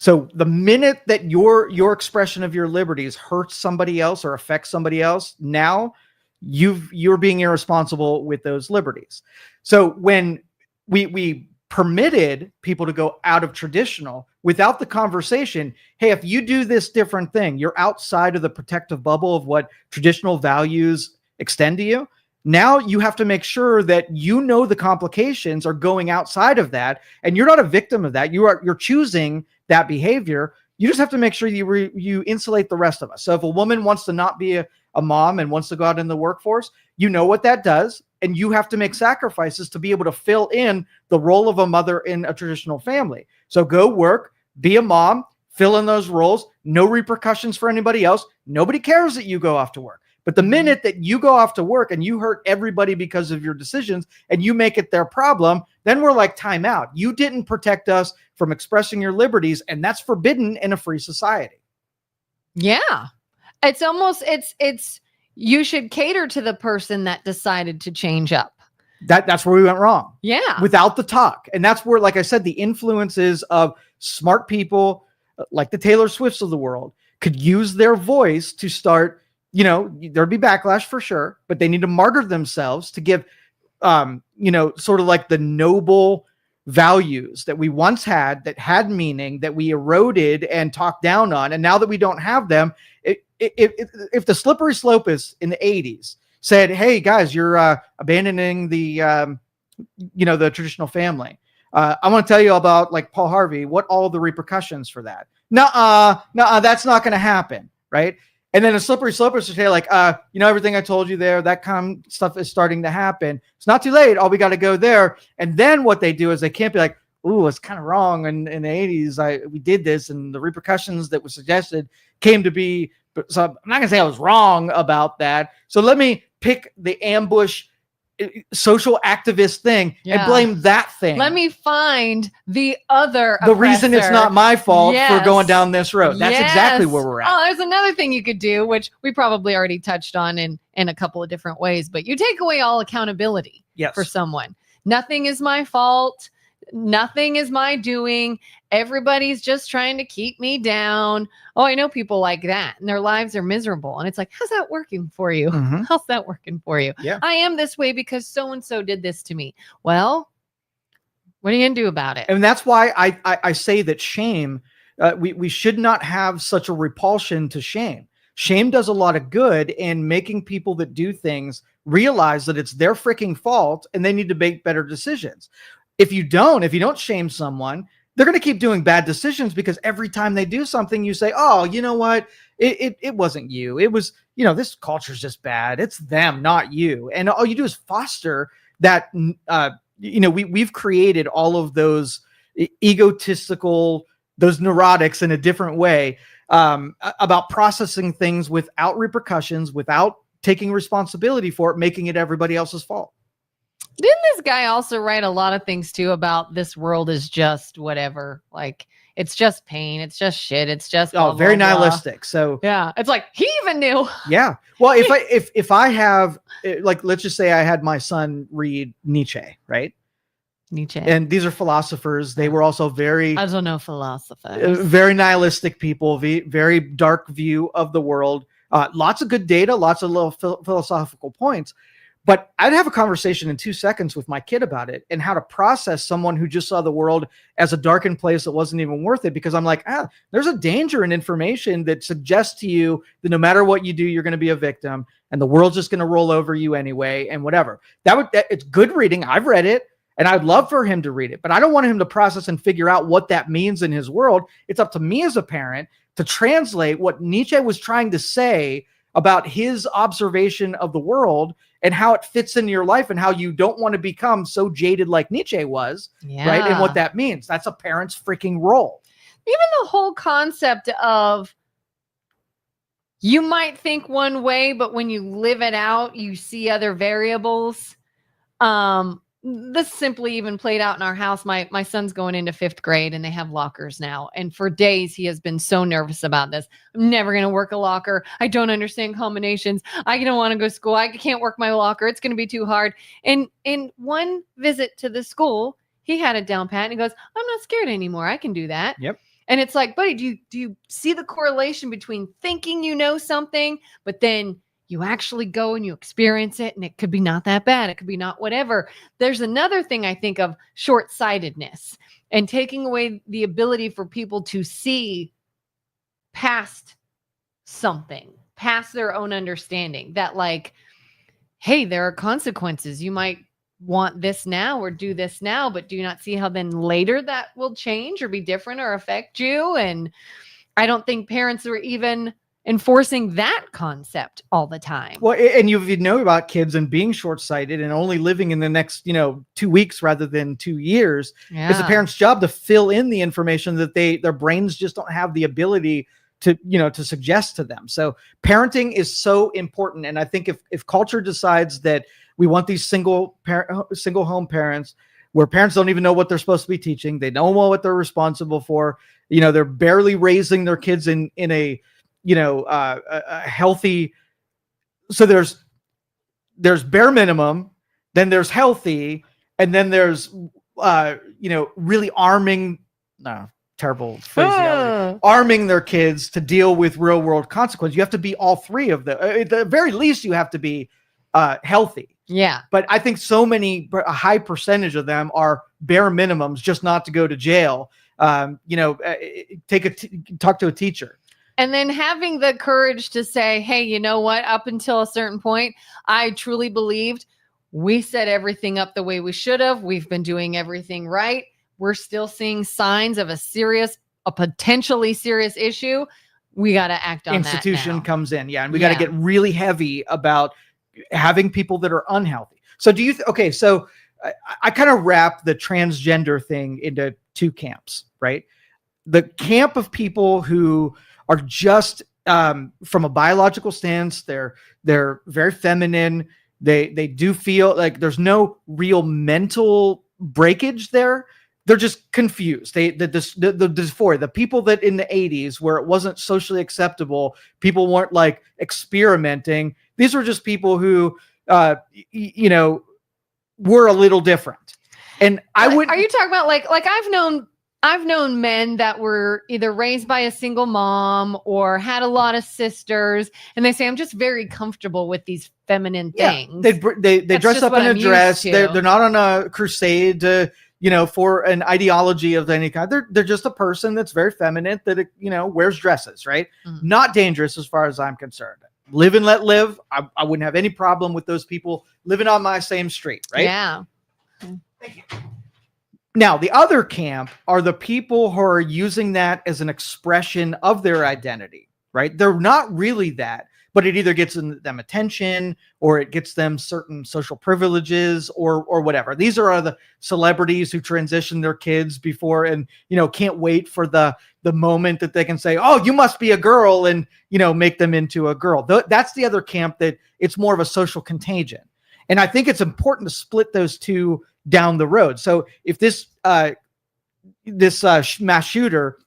So the minute that your expression of your liberties hurts somebody else or affects somebody else, now you're being irresponsible with those liberties. So when we permitted people to go out of traditional without the conversation, hey, if you do this different thing, you're outside of the protective bubble of what traditional values extend to you. Now you have to make sure that the complications are going outside of that, and you're not a victim of that. You're choosing that behavior. You just have to make sure you insulate the rest of us. So if a woman wants to not be a mom and wants to go out in the workforce, you know what that does, and you have to make sacrifices to be able to fill in the role of a mother in a traditional family. So go work, be a mom, fill in those roles, no repercussions for anybody else. Nobody cares that you go off to work. But the minute that you go off to work and you hurt everybody because of your decisions and you make it their problem, then we're like, time out. You didn't protect us from expressing your liberties, and that's forbidden in a free society. Yeah. It's almost, it's, you should cater to the person that decided to change up. That's where we went wrong. Yeah. Without the talk. And that's where, like I said, the influences of smart people like the Taylor Swifts of the world could use their voice to start, there'd be backlash for sure, but they need to martyr themselves to give, sort of like the noble values that we once had that had meaning, that we eroded and talked down on. And now that we don't have them, if the slippery slope is in the 80s said, hey guys, you're abandoning the traditional family. I want to tell you about like Paul Harvey, what all the repercussions for that. Nuh-uh, that's not going to happen. Right. And then a slippery slope is to say like, everything I told you there, that kind of stuff is starting to happen. It's not too late. We got to go there. And then what they do is they can't be like, ooh, it's kind of wrong. And in the 80s, we did this and the repercussions that were suggested came to be. So I'm not gonna say I was wrong about that. So let me pick the ambush social activist thing and blame that thing. Let me find the other the reason it's not my fault for going down this road. That's exactly where we're at. Oh, there's another thing you could do, which we probably already touched on in a couple of different ways, but you take away all accountability for someone. Nothing is my fault. Nothing is my doing. Everybody's just trying to keep me down. Oh, I know people like that and their lives are miserable. And it's like, how's that working for you? Mm-hmm. How's that working for you? Yeah. I am this way because so-and-so did this to me. Well, what are you going to do about it? And that's why I say that shame, we should not have such a repulsion to shame. Shame does a lot of good in making people that do things realize that it's their freaking fault and they need to make better decisions. If you don't shame someone, they're going to keep doing bad decisions because every time they do something, you say, oh, you know what? It wasn't you. It was, this culture's just bad. It's them, not you. And all you do is foster that, we've created all of those egotistical, those neurotics in a different way about processing things without repercussions, without taking responsibility for it, making it everybody else's fault. Didn't this guy also write a lot of things too about this world is just whatever? Like it's just pain. It's just shit. It's just blah, very blah, nihilistic. Blah. So yeah, it's like he even knew. Yeah. Well, if I have like, let's just say I had my son read Nietzsche, right? Nietzsche. And these are philosophers. They were also I don't know philosophers. Very nihilistic people, very dark view of the world. Lots of good data, lots of little philosophical points. But I'd have a conversation in 2 seconds with my kid about it and how to process someone who just saw the world as a darkened place that wasn't even worth it. Because I'm like, there's a danger in information that suggests to you that no matter what you do, you're going to be a victim and the world's just going to roll over you anyway and whatever. It's good reading. I've read it and I'd love for him to read it, but I don't want him to process and figure out what that means in his world. It's up to me as a parent to translate what Nietzsche was trying to say about his observation of the world and how it fits into your life and how you don't want to become so jaded like Nietzsche was, right? And what that means. That's a parent's freaking role. Even the whole concept of you might think one way, but when you live it out, you see other variables. This simply even played out in our house. My son's going into 5th grade and they have lockers now. And for days he has been so nervous about this. I'm never going to work a locker. I don't understand combinations. I don't want to go to school. I can't work my locker. It's going to be too hard. And in one visit to the school, he had it down pat and he goes, I'm not scared anymore. I can do that. Yep. And it's like, buddy, do you see the correlation between thinking you know something, but then you actually go and you experience it and it could be not that bad. It could be not whatever. There's another thing I think of short-sightedness and taking away the ability for people to see past something, past their own understanding that like, hey, there are consequences. You might want this now or do this now, but do you not see how then later that will change or be different or affect you? And I don't think parents are even enforcing that concept all the time. Well, and you know about kids and being short-sighted and only living in the next, 2 weeks rather than 2 years. It's a parent's job to fill in the information that their brains just don't have the ability to suggest to them. So parenting is so important. And I think if culture decides that we want these single home parents, where parents don't even know what they're supposed to be teaching, they don't know what they're responsible for, they're barely raising their kids in a a healthy. So there's bare minimum, then there's healthy, and then there's really arming. No, terrible phraseology. Arming their kids to deal with real world consequences. You have to be all three of them. At the very least, you have to be healthy. Yeah. But I think a high percentage of them are bare minimums, just not to go to jail. Talk to a teacher. And then having the courage to say, hey, you know what? Up until a certain point, I truly believed we set everything up the way we should have. We've been doing everything right. We're still seeing signs of a potentially serious issue. We got to act on Institution that now. comes in. Yeah. And we got to get really heavy about having people that are unhealthy. So do you, so I kind of wrap the transgender thing into two camps, right? The camp of people who are just from a biological stance, they're very feminine. They do feel like there's no real mental breakage there. They're just confused. The dysphoria, the people that in the 80s where it wasn't socially acceptable, people weren't like experimenting. These were just people who, were a little different. And are you talking about like I've known men that were either raised by a single mom or had a lot of sisters, and they say, I'm just very comfortable with these feminine things. They dress up in a dress. They're not on a crusade to, for an ideology of any kind. They're just a person that's very feminine that, wears dresses, right? Mm-hmm. Not dangerous as far as I'm concerned. Live and let live. I wouldn't have any problem with those people living on my same street, right? Yeah. Thank you. Now, the other camp are the people who are using that as an expression of their identity, right? They're not really that, but it either gets them attention or it gets them certain social privileges or whatever. These are the celebrities who transition their kids before and, can't wait for the moment that they can say, oh, you must be a girl and, make them into a girl. That's the other camp that it's more of a social contagion. And I think it's important to split those two down the road. So if this mass shooter,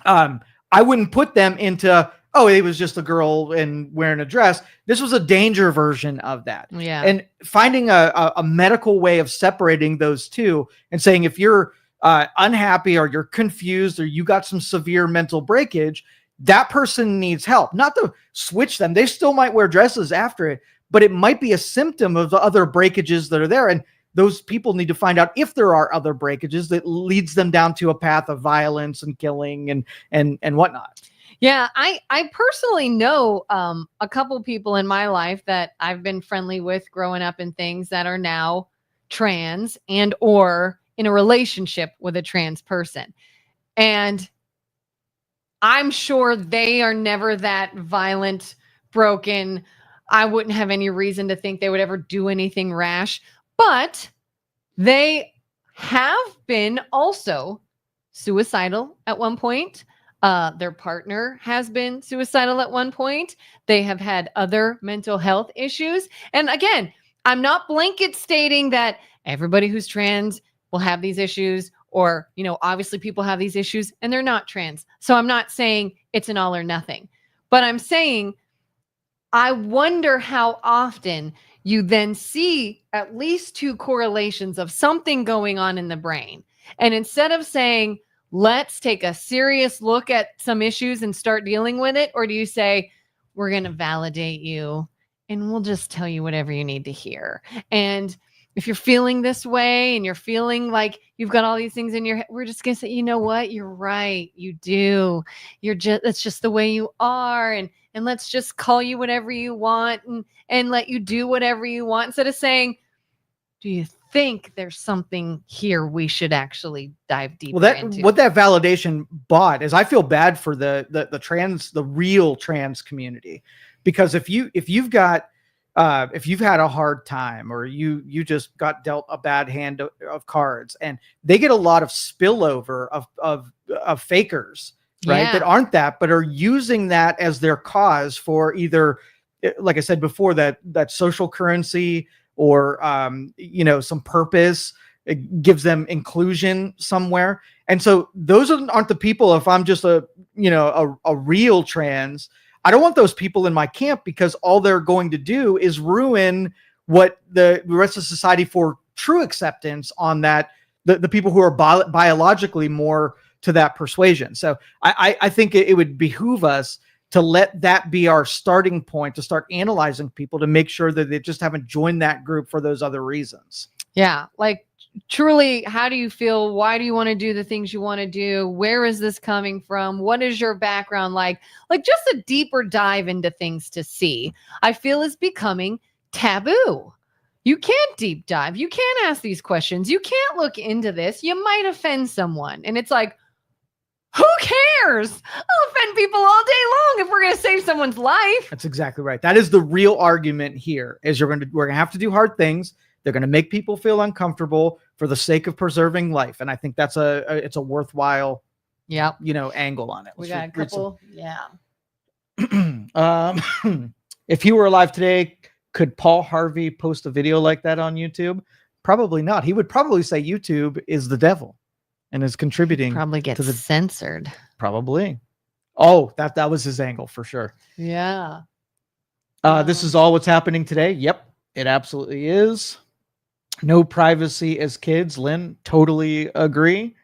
I wouldn't put them into, oh, it was just a girl and wearing a dress. This was a danger version of that. Yeah. And finding a medical way of separating those two and saying, if you're unhappy or you're confused or you got some severe mental breakage, that person needs help. Not to switch them. They still might wear dresses after it, but it might be a symptom of the other breakages that are there. And those people need to find out if there are other breakages that leads them down to a path of violence and killing and whatnot. Yeah, I personally know a couple people in my life that I've been friendly with growing up and things that are now trans and or in a relationship with a trans person. And I'm sure they are never that violent, broken. I wouldn't have any reason to think they would ever do anything rash, but they have been also suicidal at one point. Their partner has been suicidal at one point. They have had other mental health issues. And again, I'm not blanket stating that everybody who's trans will have these issues or, obviously people have these issues and they're not trans. So I'm not saying it's an all or nothing, but I'm saying I wonder how often you then see at least two correlations of something going on in the brain. And instead of saying, let's take a serious look at some issues and start dealing with it, or do you say, we're going to validate you and we'll just tell you whatever you need to hear? And if you're feeling this way and you're feeling like you've got all these things in your head, we're just going to say, you know what? You're right. You do. It's just the way you are. And let's just call you whatever you want and let you do whatever you want, instead of saying, do you think there's something here we should actually dive deeper into? What that validation bought is, I feel bad for the real trans community, because if you've had a hard time or you just got dealt a bad hand of cards, and they get a lot of spillover of fakers right? Yeah. That aren't that, but are using that as their cause for either, like I said before, that social currency or, some purpose. It gives them inclusion somewhere. And so those aren't the people. If I'm just a real trans, I don't want those people in my camp, because all they're going to do is ruin what the rest of society for true acceptance on that, the people who are biologically more to that persuasion. So I think it would behoove us to let that be our starting point, to start analyzing people, to make sure that they just haven't joined that group for those other reasons. Yeah. Like, truly, how do you feel? Why do you want to do the things you want to do? Where is this coming from? What is your background like? Like, just a deeper dive into things to see, I feel, is becoming taboo. You can't deep dive. You can't ask these questions. You can't look into this. You might offend someone. And it's like, who cares? I'll offend people all day long if we're going to save someone's life. That's exactly right. That is the real argument here, is we're going to have to do hard things. They're going to make people feel uncomfortable for the sake of preserving life. And I think that's it's a worthwhile, angle on it. We got a couple. Yeah. If he were alive today, could Paul Harvey post a video like that on YouTube? Probably not. He would probably say YouTube is the devil and is contributing. Probably gets censored. Probably. Oh, that was his angle for sure. Yeah. This is all what's happening today. Yep, it absolutely is. No privacy as kids. Lynn, totally agree.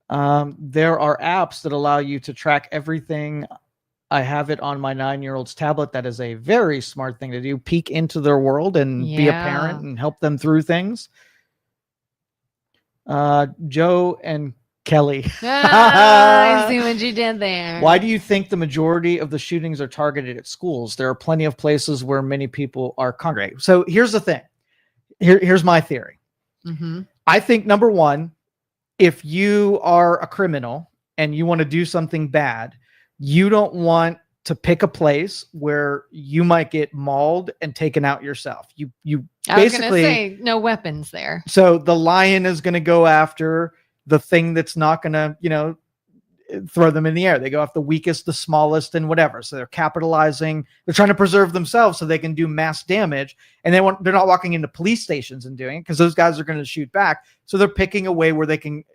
There are apps that allow you to track everything. I have it on my 9-year-old's tablet. That is a very smart thing to do. Peek into their world and be a parent and help them through things. Joe and Kelly. I see what you did there. Why do you think the majority of the shootings are targeted at schools? There are plenty of places where many people are congregating. So here's the thing. Here's my theory. Mm-hmm. I think, number one, if you are a criminal and you want to do something bad, you don't want to pick a place where you might get mauled and taken out yourself. You I was basically gonna say no weapons there. So the lion is going to go after the thing that's not going to, throw them in the air. They go after the weakest, the smallest, and whatever. So they're capitalizing. They're trying to preserve themselves so they can do mass damage. And they're not walking into police stations and doing it, because those guys are going to shoot back. So they're picking a way where they can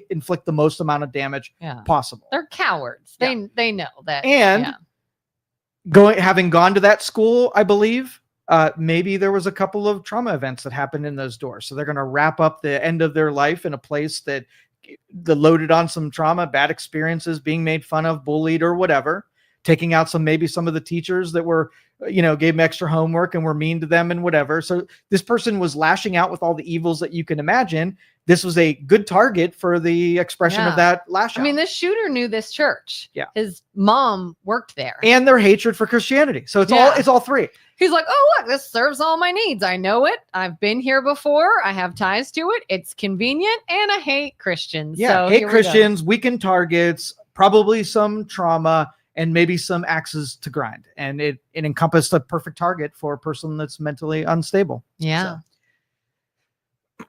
inflict the most amount of damage possible. They're cowards. They know that. And having gone to that school, I believe, maybe there was a couple of trauma events that happened in those doors. So they're going to wrap up the end of their life in a place that loaded on some trauma, bad experiences, being made fun of, bullied, or whatever, taking out maybe some of the teachers that were, gave them extra homework and were mean to them and whatever. So this person was lashing out with all the evils that you can imagine. This was a good target for the expression of that lash out. I mean, this shooter knew this church. Yeah. His mom worked there. And their hatred for Christianity. So it's all three. He's like, oh, look, this serves all my needs. I know it. I've been here before. I have ties to it. It's convenient. And I hate Christians. Yeah, so hate Christians, weakened targets, probably some trauma, and maybe some axes to grind. And it encompassed a perfect target for a person that's mentally unstable. Yeah.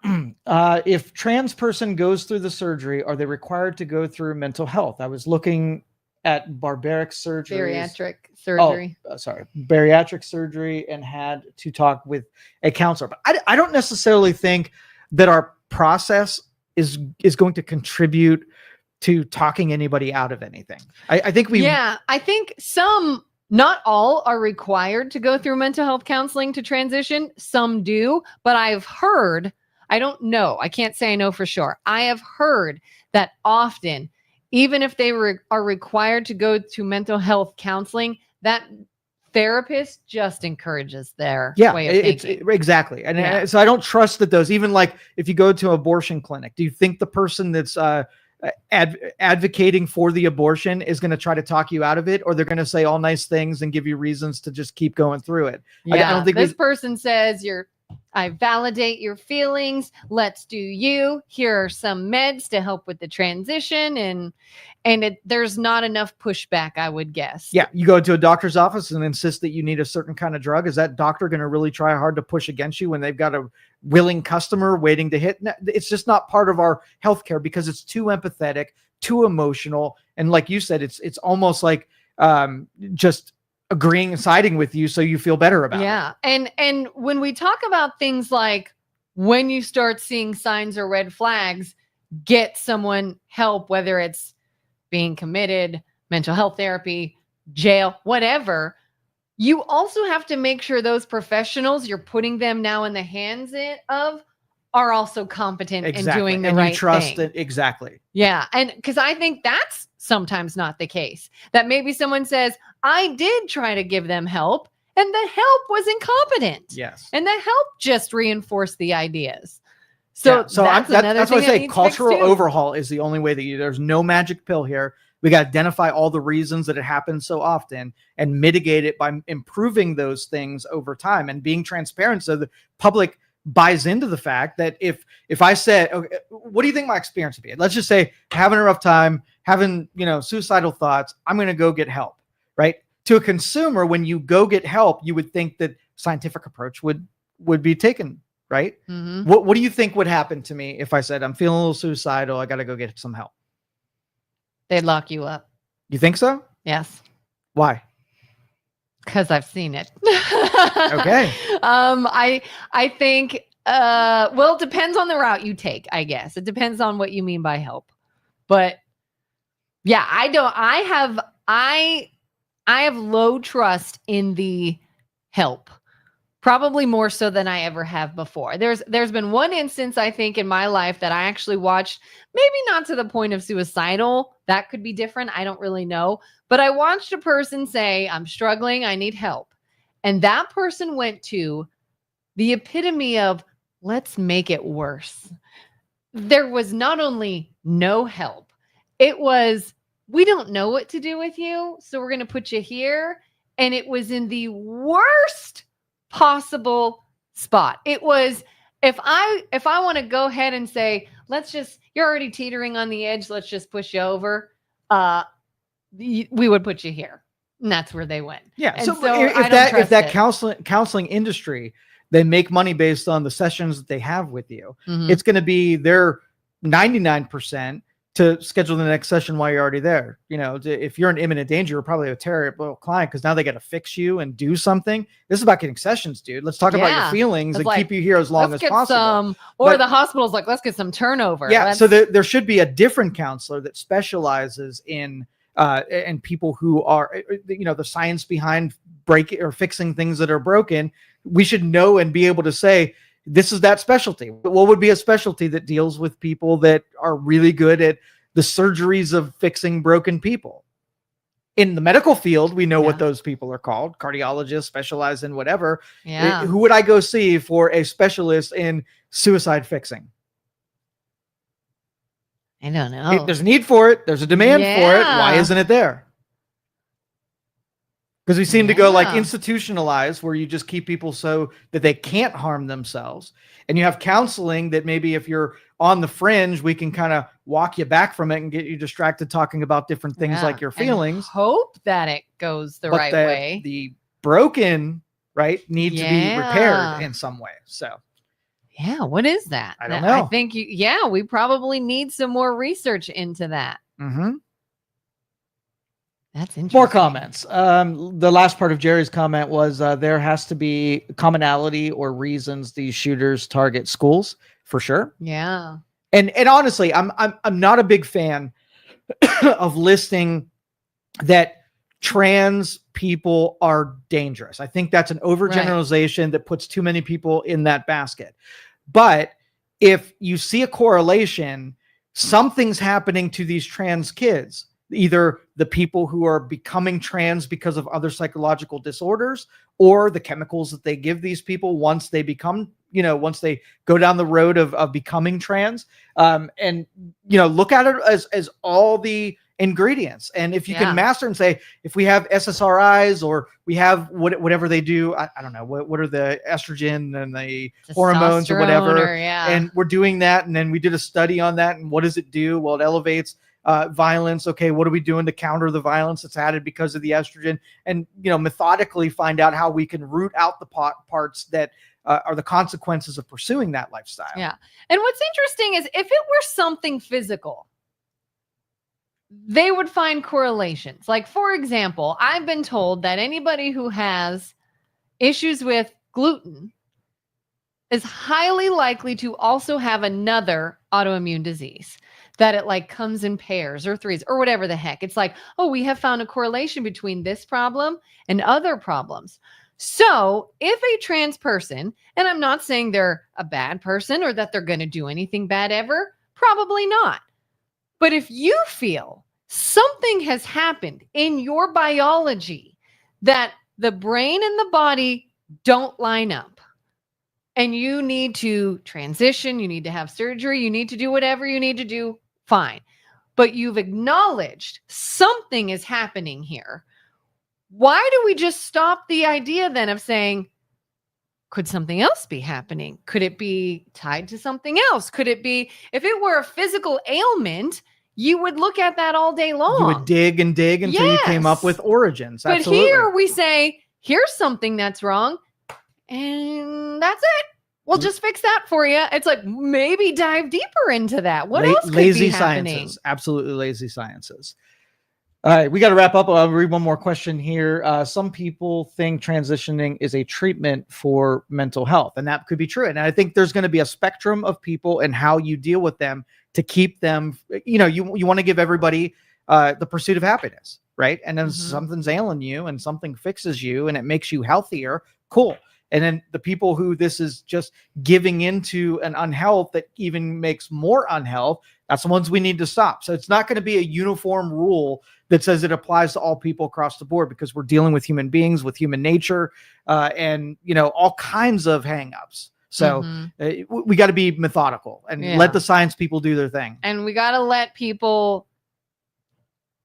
So. If trans person goes through the surgery, are they required to go through mental health? I was looking at barbaric surgery. Bariatric surgery. Bariatric surgery, and had to talk with a counselor. But I don't necessarily think that our process is going to contribute to talking anybody out of anything. I think I think some, not all, are required to go through mental health counseling to transition. Some do, but I've heard, I don't know, I can't say I know for sure. I have heard that often, even if they are required to go to mental health counseling, that therapist just encourages their way of thinking. Exactly. And so I don't trust that those, even like if you go to an abortion clinic, do you think the person that's advocating for the abortion is going to try to talk you out of it, or they're going to say all nice things and give you reasons to just keep going through it? I don't think this person says I validate your feelings. Let's do you. Here are some meds to help with the transition. And there's not enough pushback, I would guess. Yeah. You go to a doctor's office and insist that you need a certain kind of drug. Is that doctor going to really try hard to push against you when they've got a willing customer waiting to hit? It's just not part of our healthcare because it's too empathetic, too emotional. And like you said, it's almost like just agreeing and siding with you so you feel better about it. Yeah. And when we talk about things like when you start seeing signs or red flags, get someone help, whether it's being committed, mental health therapy, jail, whatever. You also have to make sure those professionals you're putting them now in the hands of are also competent in doing the right you trust thing. it. Exactly. Yeah. And because I think that's sometimes not the case, that maybe someone says, I did try to give them help and the help was incompetent. Yes. And the help just reinforced the ideas. So, So that's another that's thing what I say. that Cultural needs fixed too. overhaul is the only way that there's no magic pill here. We got to identify all the reasons that it happens so often and mitigate it by improving those things over time and being transparent so the public buys into the fact that if I said, okay, what do you think my experience would be? Let's just say having a rough time, having, suicidal thoughts, I'm going to go get help, right? To a consumer, when you go get help, you would think that scientific approach would be taken, right? Mhm. What do you think would happen to me if I said, I'm feeling a little suicidal, I got to go get some help? They'd lock you up. You think so? Yes. Why? Because I've seen it. Okay. I think well, it depends on the route you take, I guess. It depends on what you mean by help. But yeah, I have low trust in the help. Probably more so than I ever have before. There's been one instance, I think, in my life that I actually watched, maybe not to the point of suicidal. That could be different. I don't really know. But I watched a person say, I'm struggling. I need help. And that person went to the epitome of, let's make it worse. There was not only no help, it was, we don't know what to do with you, so we're going to put you here. And it was in the worst possible spot. It was, if I want to go ahead and say, you're already teetering on the edge, let's just push you over, we would put you here. And that's where they went. Yeah. And So, I don't if trust that it. counseling industry, they make money based on the sessions that they have with you. Mhm. It's going to be their 99% to schedule the next session while you're already there. If you're in imminent danger, you're probably a terrible client because now they got to fix you and do something. This is about getting sessions, dude. Let's talk about your feelings and keep you here as long as possible. The hospital's like, let's get some turnover. Yeah. So there should be a different counselor that specializes in and people who are, the science behind breaking or fixing things that are broken. We should know and be able to say, this is that specialty. What would be a specialty that deals with people that are really good at the surgeries of fixing broken people? In the medical field, we know what those people are called. Cardiologists specialize in whatever. Yeah. Who would I go see for a specialist in suicide fixing? I don't know. There's a need for it. There's a demand for it. Why Yeah. isn't it there? Because we seem to go like Yeah. institutionalized, where you just keep people so that they can't harm themselves. And you have counseling that maybe if you're on the fringe, we can kind of walk you back from it and get you distracted talking about different things like your feelings. And hope that it goes the right way. The broken, right, need to be repaired in some way. So yeah, what is that? I don't know. I think we probably need some more research into that. Mm-hmm. That's interesting. More comments. The last part of Jerry's comment was there has to be commonality or reasons these shooters target schools, for sure. Yeah. And honestly, I'm not a big fan of listing that trans people are dangerous. I think that's an overgeneralization that puts too many people in that basket. But if you see a correlation, something's happening to these trans kids. Either the people who are becoming trans because of other psychological disorders, or the chemicals that they give these people once they become, once they go down the road of becoming trans. And look at it as all the ingredients. And if you can master and say, if we have SSRIs or we have whatever they do, I don't know, what are the estrogen and the hormones or whatever. And we're doing that. And then we did a study on that. And what does it do? Well, it elevates violence. Okay, what are we doing to counter the violence that's added because of the estrogen? And methodically find out how we can root out the parts that are the consequences of pursuing that lifestyle. Yeah. And what's interesting is if it were something physical, they would find correlations. Like, for example, I've been told that anybody who has issues with gluten is highly likely to also have another autoimmune disease, that it like comes in pairs or threes or whatever the heck. It's like, oh, we have found a correlation between this problem and other problems. So if a trans person, and I'm not saying they're a bad person or that they're going to do anything bad ever, probably not. But if you feel something has happened in your biology that the brain and the body don't line up, and you need to transition, you need to have surgery, you need to do whatever you need to do, fine. But you've acknowledged something is happening here. Why do we just stop the idea then of saying, could something else be happening? Could it be tied to something else? Could it be, if it were a physical ailment, you would look at that all day long. You would dig and dig until you came up with origins. But Absolutely. here we say, here's something that's wrong, and that's it. We'll just fix that for you. It's like, maybe dive deeper into that. What else could lazy be happening? Sciences. Absolutely lazy sciences. All right, we got to wrap up. I'll read one more question here. Some people think transitioning is a treatment for mental health, and that could be true. And I think there's going to be a spectrum of people and how you deal with them to keep them, you want to give everybody the pursuit of happiness, right? And then something's ailing you and something fixes you and it makes you healthier. Cool. And then the people who this is just giving into an unhealth that even makes more unhealth, that's the ones we need to stop. So it's not going to be a uniform rule that says it applies to all people across the board, because we're dealing with human beings, with human nature, and all kinds of hangups. So we got to be methodical and let the science people do their thing. And we got to let people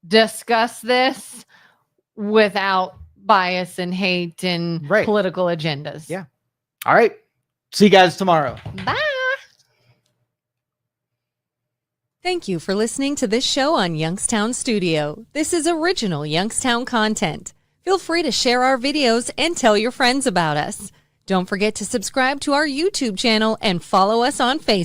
discuss this without bias and hate and political agendas. Yeah. All right. See you guys tomorrow. Bye. Thank you for listening to this show on Youngstown Studio. This is original Youngstown content. Feel free to share our videos and tell your friends about us. Don't forget to subscribe to our YouTube channel and follow us on Facebook.